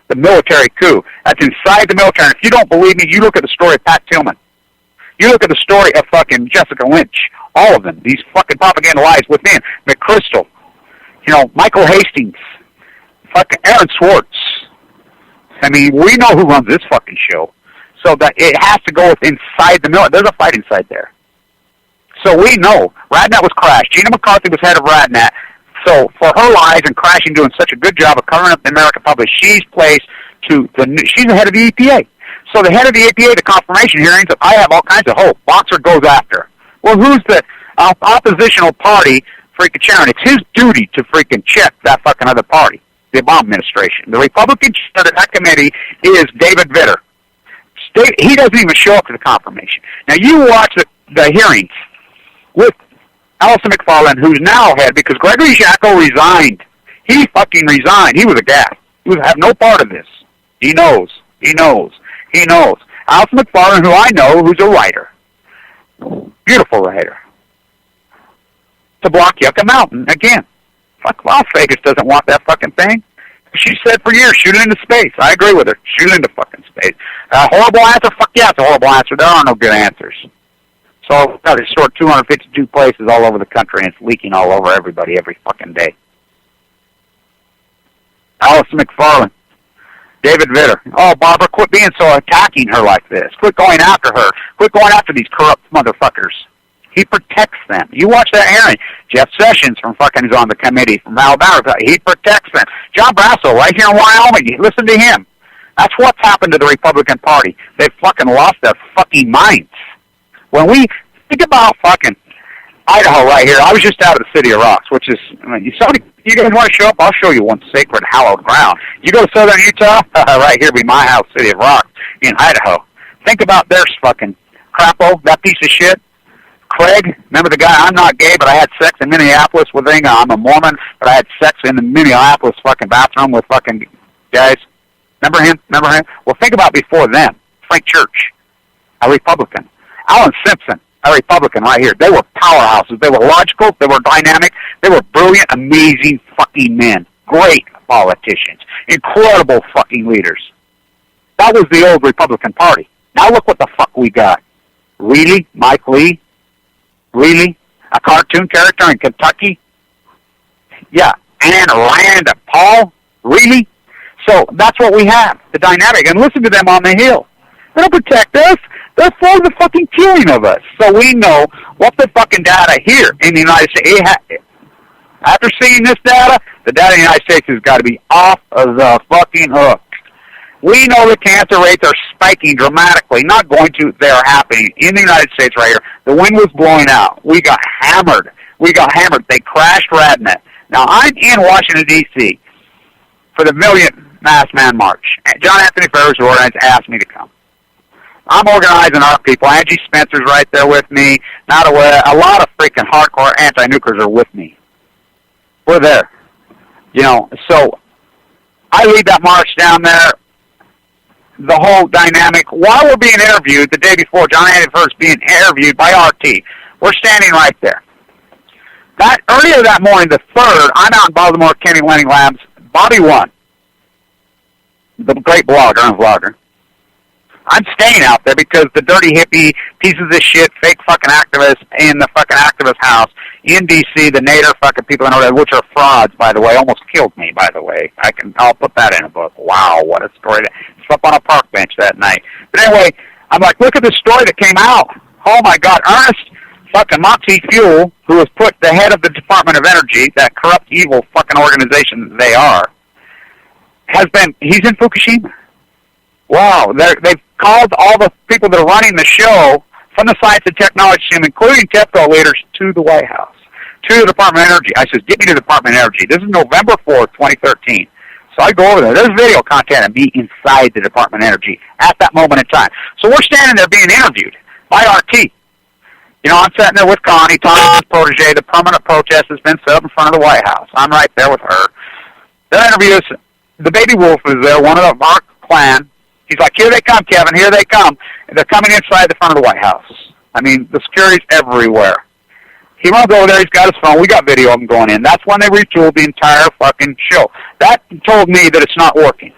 The military coup. That's inside the military. And if you don't believe me, you look at the story of Pat Tillman. You look at the story of fucking Jessica Lynch. All of them. These fucking propaganda lies within. McChrystal. You know, Michael Hastings. Fucking Aaron Swartz. I mean, we know who runs this fucking show. So that it has to go with inside the military. There's a fight inside there. So we know. Radnet was crashed. Gina McCarthy was head of Radnet. So for her lies and crashing, doing such a good job of covering up the American public, she's placed to she's the head of the EPA. So the head of the EPA, the confirmation hearings, I have all kinds of hope. Boxer goes after. Well, who's the oppositional party freaking chairman? It's his duty to freaking check that fucking other party. The Obama administration. The Republican chair of that committee is David Vitter. He doesn't even show up to the confirmation. Now, you watch the hearings with Allison McFarland, who's now head, because Gregory Jacko resigned. He fucking resigned. He was a gas. He would have no part of this. He knows. He knows. He knows. Allison McFarland, who I know, who's a writer. Beautiful writer. To block Yucca Mountain, again. Fuck, Las Vegas doesn't want that fucking thing. She said for years, shoot it into space. I agree with her. Shoot it into fucking space. Horrible answer? Fuck yeah, it's a horrible answer. There are no good answers. So, they stored 252 places all over the country, and it's leaking all over everybody every fucking day. Allison McFarland. David Vitter. Oh, Barbara, quit being so attacking her like this. Quit going after her. Quit going after these corrupt motherfuckers. He protects them. You watch that hearing. Jeff Sessions from fucking is on the committee from Alabama. He protects them. John Brasso right here in Wyoming. You listen to him. That's what's happened to the Republican Party. They've fucking lost their fucking minds. When we think about fucking Idaho right here. I was just out of the City of Rocks, which is, you guys want to show up? I'll show you one sacred, hallowed ground. You go to southern Utah, right here be my house, City of Rocks, in Idaho. Think about their fucking crapo, that piece of shit. Craig, remember the guy, I'm not gay, but I had sex in Minneapolis with him. I'm a Mormon, but I had sex in the Minneapolis fucking bathroom with fucking guys. Remember him? Well, think about before them. Frank Church, a Republican. Alan Simpson, a Republican right here. They were powerhouses. They were logical. They were dynamic. They were brilliant, amazing fucking men. Great politicians. Incredible fucking leaders. That was the old Republican Party. Now look what the fuck we got. Really? Mike Lee? Really? A cartoon character in Kentucky? Yeah. Anne Rand Paul? Really? So that's what we have, the dynamic. And listen to them on the Hill. They don't protect us. They're for the fucking killing of us. So we know what the fucking data here in the United States. After seeing this data, the data in the United States has got to be off of the fucking hook. We know the cancer rates are spiking dramatically. Not going to. They are happening in the United States right here. The wind was blowing out. We got hammered. They crashed RadNet. Now, I'm in Washington, D.C. for the Millionth Mass Man March. John Anthony Ferris organized asked me to come. I'm organizing our people. Angie Spencer's right there with me. Not aware. A lot of freaking hardcore anti-nukers are with me. We're there. So I lead that march down there. The whole dynamic. While we're being interviewed, the day before, John Anthony Ferris being interviewed by RT, we're standing right there. Earlier that morning, the 3rd, I'm out in Baltimore, Kenny Learning Labs, Bobby One, the great blogger and vlogger. I'm staying out there because the dirty hippie pieces of shit, fake fucking activists in the fucking activist house in D.C., the Nader fucking people in order, which are frauds, by the way, almost killed me, by the way. I'll put that in a book. Wow, what a story. Slept on a park bench that night. But anyway, I'm like, look at the story that came out. Oh my God, Ernest fucking Moxie Fuel, who was put the head of the Department of Energy, that corrupt, evil fucking organization that they are, he's in Fukushima. Wow, they've called all the people that are running the show from the science and technology team, including TEPCO leaders, to the White House, to the Department of Energy. I said, get me to the Department of Energy. This is November 4th, 2013. So I go over there. There's video content of me inside the Department of Energy at that moment in time. So we're standing there being interviewed by RT. I'm sitting there with Connie, Tommy's protege. The permanent protest has been set up in front of the White House. I'm right there with her. Their interviews, the baby wolf is there, one of our clan. He's like, here they come, Kevin, here they come. And they're coming inside the front of the White House. I mean, the security's everywhere. He runs over there, he's got his phone. We got video of him going in. That's when they retooled the entire fucking show. That told me that it's not working.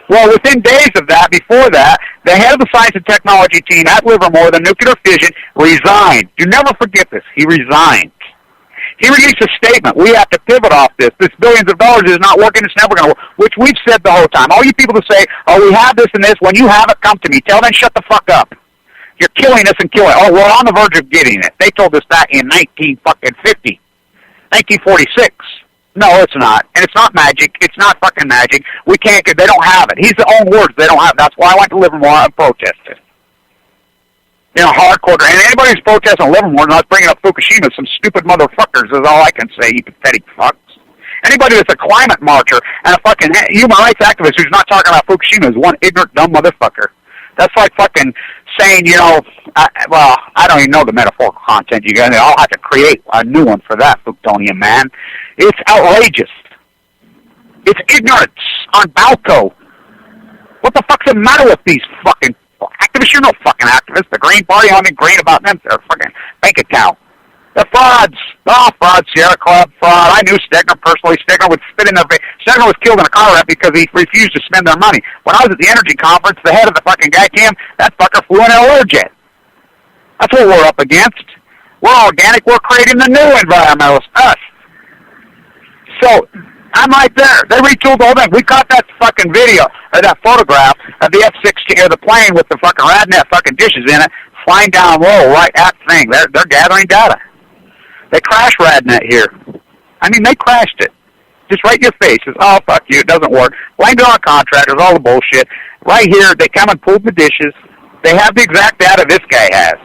Well, within days of that, before that, the head of the science and technology team at Livermore, the nuclear fission, resigned. You never forget this. He resigned. He released a statement. We have to pivot off this. This billions of dollars is not working. It's never going to work, which we've said the whole time. All you people that say, oh, we have this and this, when you have it, come to me. Tell them, shut the fuck up. You're killing us and killing. Oh, we're on the verge of getting it. They told us that in 1946. No, it's not. And it's not magic. It's not fucking magic. We can't get, they don't have it. He's the own words. They don't have it. That's why I went to Livermore and protested. Hardcore. And anybody who's protesting Livermore, not bringing up Fukushima, some stupid motherfuckers is all I can say, you pathetic fucks. Anybody that's a climate marcher and a fucking human rights activist who's not talking about Fukushima is one ignorant, dumb motherfucker. That's like fucking saying, I don't even know the metaphorical content you guys. I'll have to create a new one for that, Fuktonian man. It's outrageous. It's ignorance on Balco. What the fuck's the matter with these fucking activists? You're no fucking activists. The Green Party, I mean, green about them. They're fucking bank account. They're frauds. Oh, fraud, Sierra Club, fraud. I knew Stegner personally. Stegner would spit in their face. Stegner was killed in a car wreck because he refused to spend their money. When I was at the energy conference, the head of the fucking guy came, that fucker flew in an Learjet. That's what we're up against. We're organic. We're creating the new environmentalists, us. So, I'm right there. They retooled the whole thing. We caught that fucking video, or that photograph of the F-16, or the plane with the fucking RadNet fucking dishes in it, flying down low right at the thing. They're gathering data. They crashed RadNet here. I mean, they crashed it. Just right in your face. It's, oh, fuck you, it doesn't work. Blamed it on contractors, all the bullshit. Right here, they come and pulled the dishes. They have the exact data this guy has.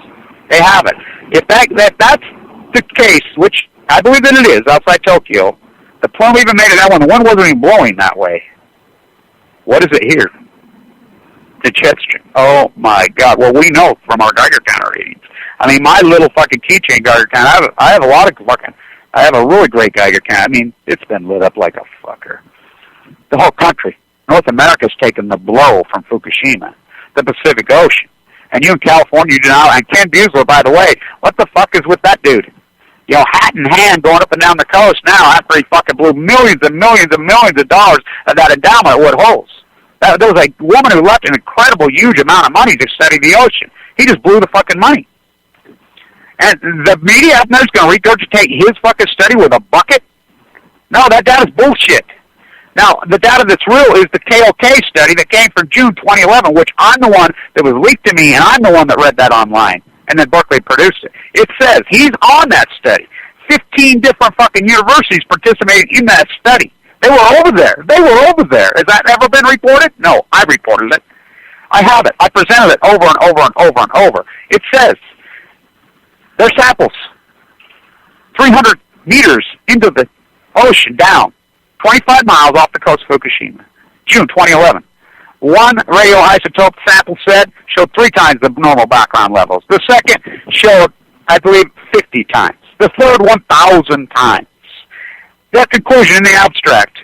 They have it. If that's the case, which I believe that it is, outside Tokyo, the plume even made it that one. The wind wasn't even blowing that way. What is it here? The jet stream. Oh, my God. Well, we know from our Geiger counter readings. I mean, my little fucking keychain Geiger counter, I have a lot of fucking, I have a really great Geiger counter. I mean, it's been lit up like a fucker. The whole country. North America's taken the blow from Fukushima, the Pacific Ocean. And you in California, you do not. And Ken Buesler, by the way, what the fuck is with that dude? You know, hat in hand, going up and down the coast now after he fucking blew millions and millions and millions of dollars of that endowment at Wood Holes. There was a woman who left an incredible, huge amount of money to study the ocean. He just blew the fucking money. And the media out there is going to regurgitate his fucking study with a bucket? No, that data's bullshit. Now, the data that's real is the KOK study that came from June 2011, which I'm the one that was leaked to me, and I'm the one that read that online. And then Berkeley produced it. It says he's on that study. 15 different fucking universities participated in that study. They were over there. They were over there. Has that ever been reported? No, I reported it. I have it. I presented it over and over and over and over. It says their samples, 300 meters into the ocean down, 25 miles off the coast of Fukushima, June 2011. One radioisotope sample showed 3 times the normal background levels. The second showed, I believe, 50 times. The third, 1,000 times. The conclusion in the abstract,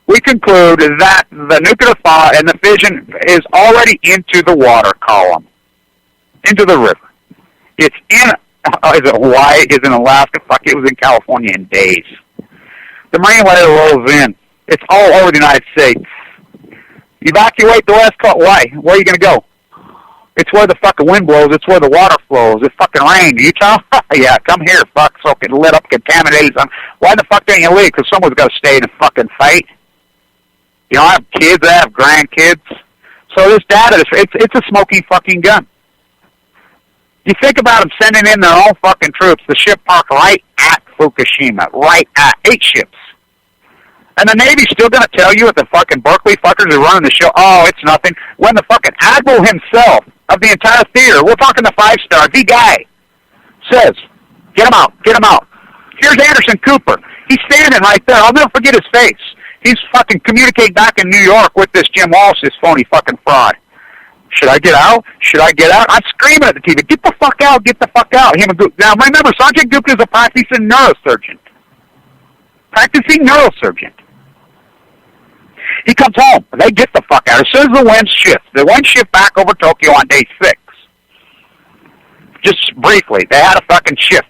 we conclude that the nuclear fallout and the fission is already into the water column, into the river. It's in, is it Hawaii? Is it in Alaska? Fuck, it was in California in days. The marine layer rolls in. It's all over the United States. Evacuate the West Coast. Why? Where are you going to go? It's where the fucking wind blows. It's where the water flows. It's fucking rain. Utah? Yeah, come here, fuck. So it lit up, contaminated. Why the fuck don't you leave? Because someone's got to stay and fucking fight. You know, I have kids. I have grandkids. So this data, it's a smoking fucking gun. You think about them sending in their own fucking troops. The ship parked right at Fukushima. Right at 8 ships. And the Navy's still going to tell you that the fucking Berkeley fuckers are running the show, oh, it's nothing, when the fucking admiral himself of the entire theater, we're talking the 5-star, the guy, says, get him out, get him out. Here's Anderson Cooper. He's standing right there. I'll never forget his face. He's fucking communicating back in New York with this Jim Walsh, this phony fucking fraud. Should I get out? Should I get out? I'm screaming at the TV, get the fuck out, get the fuck out. Him and Gupta. Now, remember, Sanjay Gupta is a practicing neurosurgeon. He comes home. They get the fuck out. As soon as the wind shifts, back over Tokyo on day 6. Just briefly, they had a fucking shift.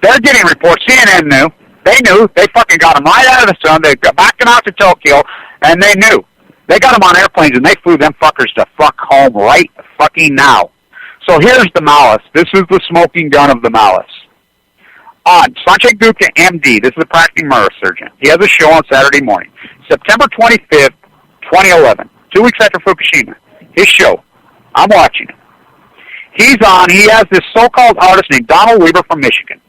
They're getting reports. CNN knew. They knew. They fucking got them right out of the sun. They got back out to Tokyo, and they knew. They got them on airplanes, and they flew them fuckers to fuck home right fucking now. So here's the malice. This is the smoking gun of the malice. On Sanjay Gupta, MD, this is a practicing neurosurgeon. He has a show on Saturday morning, September 25th, 2011, 2 weeks after Fukushima. His show. I'm watching him. He's on. He has this so-called artist named Donald Weaver from Michigan,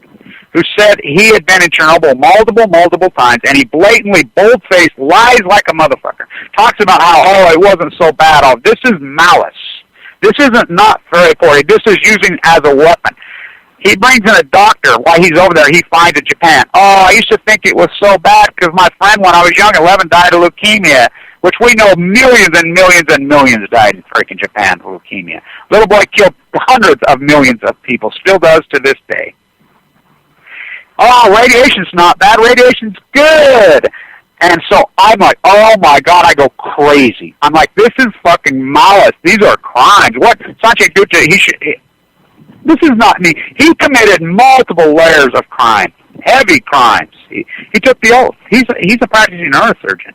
who said he had been in Chernobyl multiple times, and he blatantly, bold-faced, lies like a motherfucker. Talks about how, oh, it wasn't so bad. Oh, this is malice. This isn't not very important. This is using as a weapon. He brings in a doctor while he's over there. He finds in Japan. Oh, I used to think it was so bad because my friend, when I was young, 11, died of leukemia, which we know millions and millions and millions died in freaking Japan of leukemia. Little boy killed hundreds of millions of people, still does to this day. Oh, radiation's not bad. Radiation's good. And so I'm like, oh, my God, I go crazy. I'm like, this is fucking malice. These are crimes. What? Sanjay Gupta, this is not me. He committed multiple layers of crime, heavy crimes. He took the oath. He's a practicing neurosurgeon.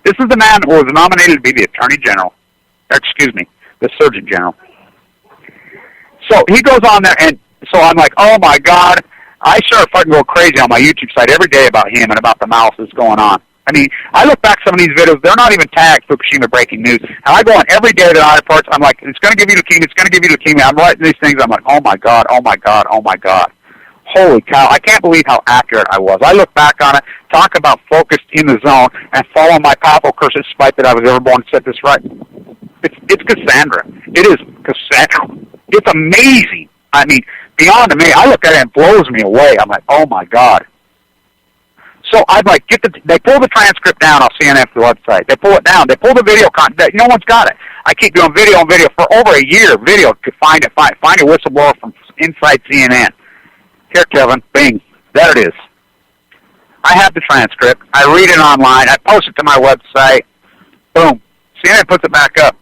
This is the man who was nominated to be the Attorney General. The Surgeon General. So he goes on there, and so I'm like, oh, my God. I start fucking go crazy on my YouTube site every day about him and about the malice that's going on. I mean, I look back some of these videos, they're not even tagged Fukushima breaking news. And I go on every day to the reports, I'm like, it's going to give you leukemia, it's going to give you leukemia. I'm writing these things, I'm like, oh my God, oh my God, oh my God. Holy cow, I can't believe how accurate I was. I look back on it, talk about focused in the zone, and follow my powerful curse despite that I was ever born to set this right. It's Cassandra. It is Cassandra. It's amazing. I mean, beyond to me. I look at it and it blows me away. I'm like, oh my God. So I'd like they pull the transcript down off CNN's website. They pull it down. They pull the video content. No one's got it. I keep doing video on video for over a year. Video to find a whistleblower from inside CNN. Here, Kevin. Bing. There it is. I have the transcript. I read it online. I post it to my website. Boom. CNN puts it back up.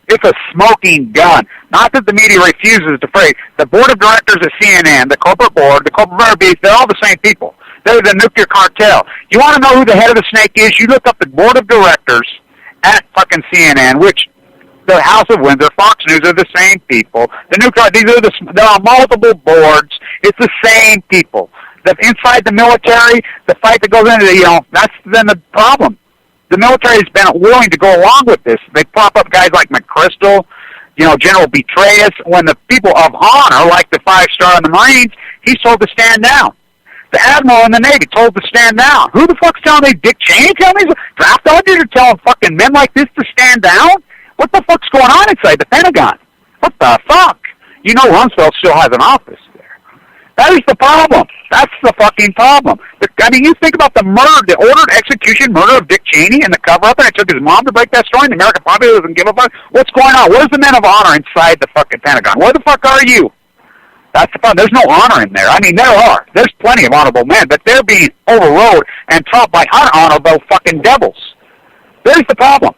It's a smoking gun. Not that the media refuses to pray. The board of directors at CNN, the corporate board, the corporate beast, they're all the same people. They're the nuclear cartel. You want to know who the head of the snake is? You look up the board of directors at fucking CNN, which the House of Windsor, Fox News are the same people. They're on multiple boards. It's the same people. Inside the military, the fight that goes into that's then the problem. The military has been willing to go along with this. They prop up guys like McChrystal, General Petraeus. When the people of honor, like the 5-star in the Marines, he's told to stand down. The admiral in the Navy told to stand down. Who the fuck's telling me? Dick Cheney telling me? Draft dodgers are telling fucking men like this to stand down? What the fuck's going on inside the Pentagon? What the fuck? Rumsfeld still has an office there. That is the problem. That's the fucking problem. You think about the murder, the ordered execution murder of Dick Cheney and the cover-up, and it took his mom to break that story, and the American public doesn't give a fuck. What's going on? Where's the men of honor inside the fucking Pentagon? Where the fuck are you? That's the problem. There's no honor in there. I mean, there are. There's plenty of honorable men, but they're being overrode and taught by unhonorable fucking devils. There's the problem.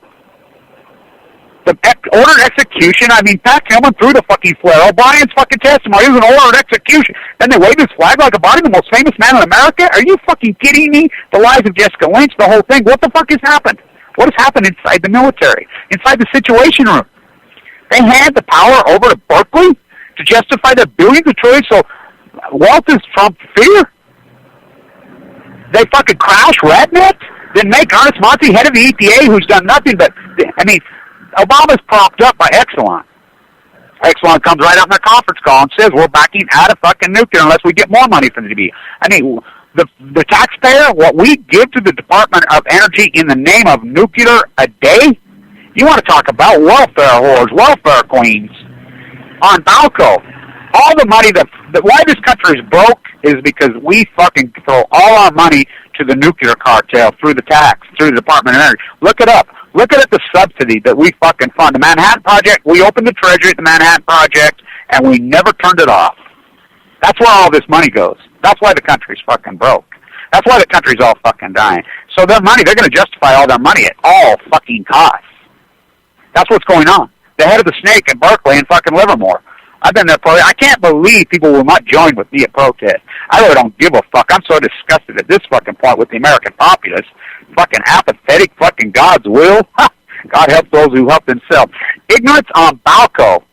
The ordered execution, Pat Tillman threw the fucking flare. O'Brien's fucking testimony, it was an ordered execution. Then they waved his flag like a body, the most famous man in America? Are you fucking kidding me? The lies of Jessica Lynch, the whole thing. What the fuck has happened? What has happened inside the military? Inside the Situation Room? They had the power over to Berkeley to justify their billions of trillions, so wealth is from fear? They fucking crash RadNet? Then make Ernest Monty head of the EPA, who's done nothing but, Obama's propped up by Exelon. Exelon comes right out in their conference call and says, we're backing out of fucking nuclear unless we get more money from the DB. The taxpayer, what we give to the Department of Energy in the name of nuclear a day? You want to talk about welfare whores, welfare queens. On Balco, all the money why this country is broke is because we fucking throw all our money to the nuclear cartel through the tax, through the Department of Energy. Look it up. Look at the subsidy that we fucking fund. The Manhattan Project, we opened the Treasury at the Manhattan Project, and we never turned it off. That's where all this money goes. That's why the country's fucking broke. That's why the country's all fucking dying. So their money, they're going to justify all their money at all fucking costs. That's what's going on. The head of the snake at Berkeley and fucking Livermore. I've been there. I can't believe people will not join with me at protest. I really don't give a fuck. I'm so disgusted at this fucking point with the American populace. Fucking apathetic, fucking God's will. God help those who help themselves. Ignorance on Balco.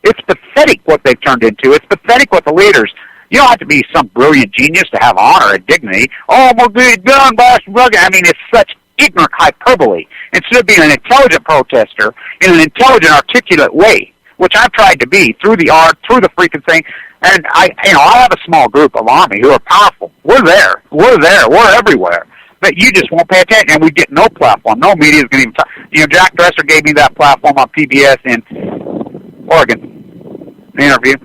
It's pathetic what they've turned into. It's pathetic what the leaders. You don't have to be some brilliant genius to have honor and dignity. Oh, we're good, gun, blast, rugged. It's such ignorant hyperbole. Instead of being an intelligent protester in an intelligent, articulate way, which I've tried to be through the art, through the freaking thing. And I have a small group of Army who are powerful. We're there. We're everywhere. But you just won't pay attention, and we get no platform. No media is going to even talk. Jack Dresser gave me that platform on PBS in Oregon, the interview.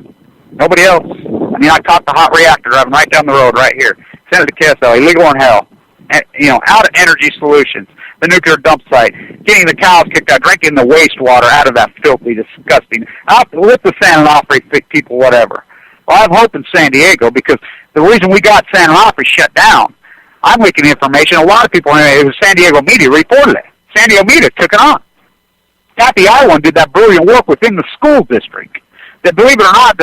Nobody else. I caught the hot reactor driving right down the road right here. Sent it to KSL, illegal in hell. And, out of Energy Solutions, the nuclear dump site, getting the cows kicked out, drinking the wastewater out of that filthy, disgusting, out with the San Onofre people, whatever. Well, I have hope in San Diego because the reason we got San Onofre shut down, I'm leaking the information. A lot of people in the San Diego media reported it. San Diego media took it on. Kathy Iwan did that brilliant work within the school district. That, believe it or not,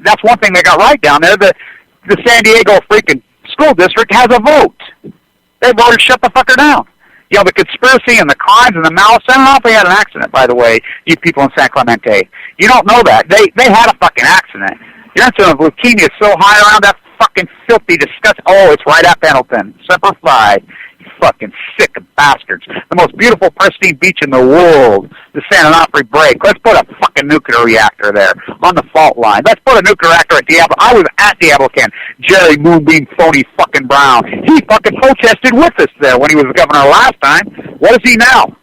that's one thing they got right down there. The San Diego freaking school district has a vote. They voted to shut the fucker down. The conspiracy and the crimes and the malice. San Onofre had an accident, by the way, you people in San Clemente. You don't know that. They had a fucking accident. Your incidence of leukemia is so high around that fucking filthy, disgusting. Oh, it's right at Pendleton. Semper Fi. You fucking sick bastards. The most beautiful, pristine beach in the world. The San Onofre break. Let's put a fucking nuclear reactor there on the fault line. Let's put a nuclear reactor at Diablo. I was at Diablo Can. Jerry Moonbeam Phony fucking Brown. He fucking protested with us there when he was the governor last time. What is he now?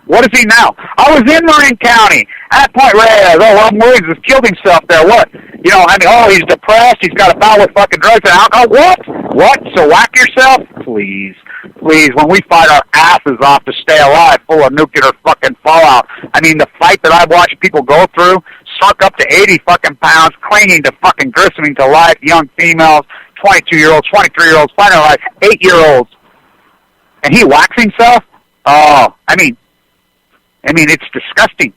What is he now? I was in Marin County. At Point Reyes. Oh, Williams has killed himself there. What? You know, I mean, oh, he's depressed. He's got a battle with fucking drugs and alcohol. What? So whack yourself? Please. When we fight our asses off to stay alive full of nuclear fucking fallout. I mean, the fight that I've watched people go through, suck up to 80 fucking pounds, clinging to fucking grisoming to life, young females, 22-year-olds, 23-year-olds, finding life, 8-year-olds. And he whacks himself? Oh, I mean, it's disgusting.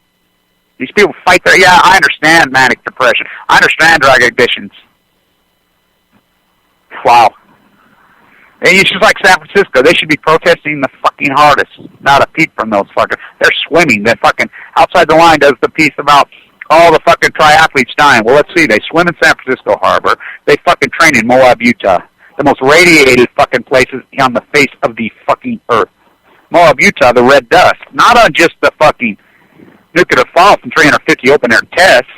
These people fight their... Yeah, I understand manic depression. I understand drug addictions. Wow. And it's just like San Francisco. They should be protesting the fucking hardest. Not a peep from those fuckers. They're swimming. They're fucking... Outside the Line does the piece about all the fucking triathletes dying. Well, let's see. They swim in San Francisco Harbor. They fucking train in Moab, Utah. The most radiated fucking places on the face of the fucking earth. Moab, Utah, the red dust. Not on just the fucking nuclear fallout from 350 open-air tests.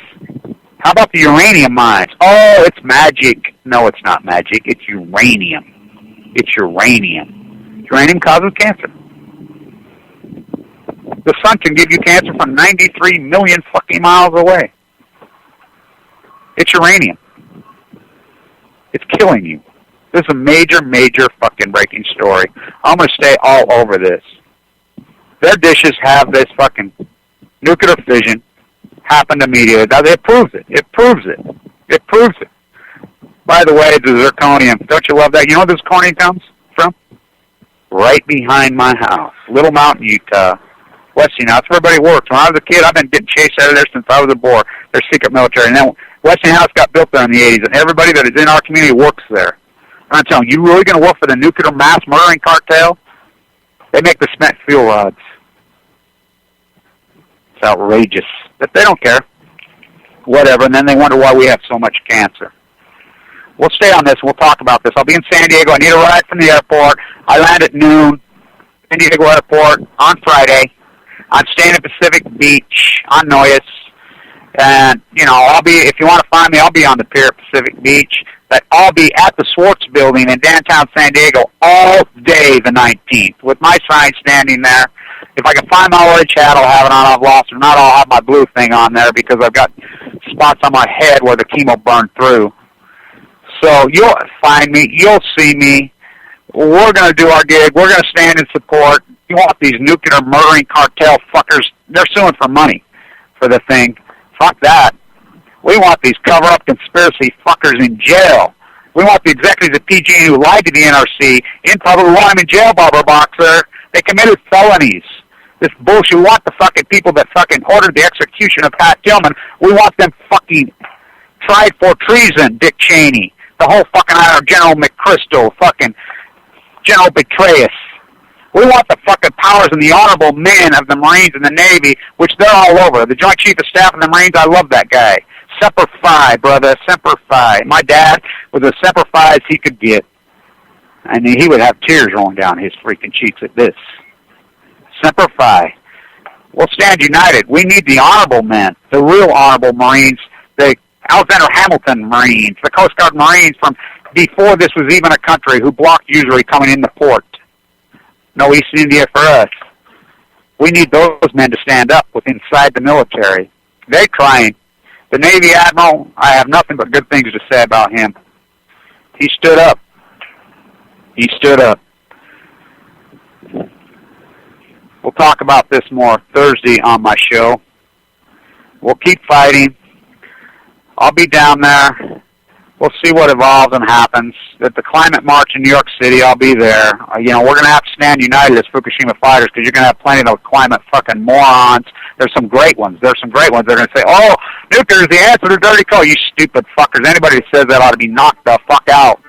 How about the uranium mines? Oh, it's magic. No, it's not magic. It's uranium. It's uranium. Uranium causes cancer. The sun can give you cancer from 93 million fucking miles away. It's uranium. It's killing you. This is a major, major fucking breaking story. I'm going to stay all over this. Their dishes have this fucking nuclear fission happened immediately. Now, it proves it. It proves it. It proves it. By the way, the zirconium. Don't you love that? You know where this zirconium comes from? Right behind my house. Little Mountain, Utah. Westinghouse. That's where everybody works. When I was a kid, I've been getting chased out of there since I was a boy. They're secret military. And then Westinghouse got built there in the 80s, and everybody that is in our community works there. I'm telling you, you really going to work for the nuclear mass murdering cartel? They make the cement fuel rods. It's outrageous. But they don't care. Whatever. And then they wonder why we have so much cancer. We'll stay on this. We'll talk about this. I'll be in San Diego. I need a ride from the airport. I land at noon. San Diego Airport on Friday. I'm staying at Pacific Beach on Noyes. And, you know, I'll be, if you want to find me, I'll be on the pier at Pacific Beach. But I'll be at the Swartz Building in downtown San Diego all day the 19th with my sign standing there. If I can find my orange hat, I'll have it on. I've lost it. If not, I'll have my blue thing on there because I've got spots on my head where the chemo burned through. So you'll find me. You'll see me. We're going to do our gig. We're going to stand in support. You want these nuclear murdering cartel fuckers? They're suing for money for the thing. Fuck that. We want these cover-up conspiracy fuckers in jail. We want the executives at PG who lied to the NRC in public. We want them in jail, Barbara Boxer. They committed felonies. This bullshit. We want the fucking people that fucking ordered the execution of Pat Tillman. We want them fucking tried for treason, Dick Cheney. The whole fucking General McChrystal, fucking General Betrayus. We want the fucking powers and the honorable men of the Marines and the Navy, which they're all over. The Joint Chief of Staff of the Marines, I love that guy. Semper Fi, brother, Semper Fi. My dad was as Semper Fi as he could get. And he would have tears rolling down his freaking cheeks at this. Semper Fi. We'll stand united. We need the honorable men, the real honorable Marines, the Alexander Hamilton Marines, the Coast Guard Marines from before this was even a country who blocked usury coming in the port. No East India for us. We need those men to stand up with inside the military. They're trying. The Navy Admiral, I have nothing but good things to say about him. He stood up. He stood up. We'll talk about this more Thursday on my show. We'll keep fighting. I'll be down there. We'll see what evolves and happens. At the climate march in New York City, I'll be there. You know, we're going to have to stand united as Fukushima fighters because you're going to have plenty of climate fucking morons. There's some great ones. They're going to say, oh, nuclear is the answer to dirty coal. You stupid fuckers. Anybody that says that ought to be knocked the fuck out.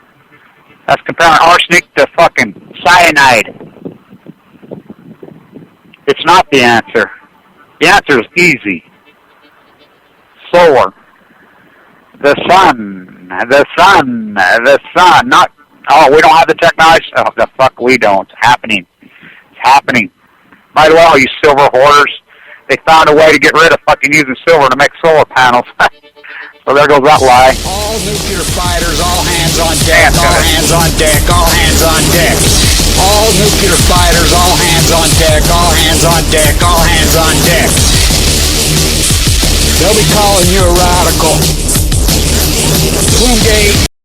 That's comparing arsenic to fucking cyanide. It's not the answer. The answer is easy. Solar. The sun, not, oh, we don't have the technology? Oh, the fuck we don't. It's happening. It's happening. By the way, all you silver hoarders, they found a way to get rid of fucking using silver to make solar panels. So there goes that lie. All nuclear fighters, all hands on deck, all hands on deck, all hands on deck. All nuclear fighters, all hands hands on deck, all hands on deck, all hands on deck. They'll be calling you a radical. Twin gate.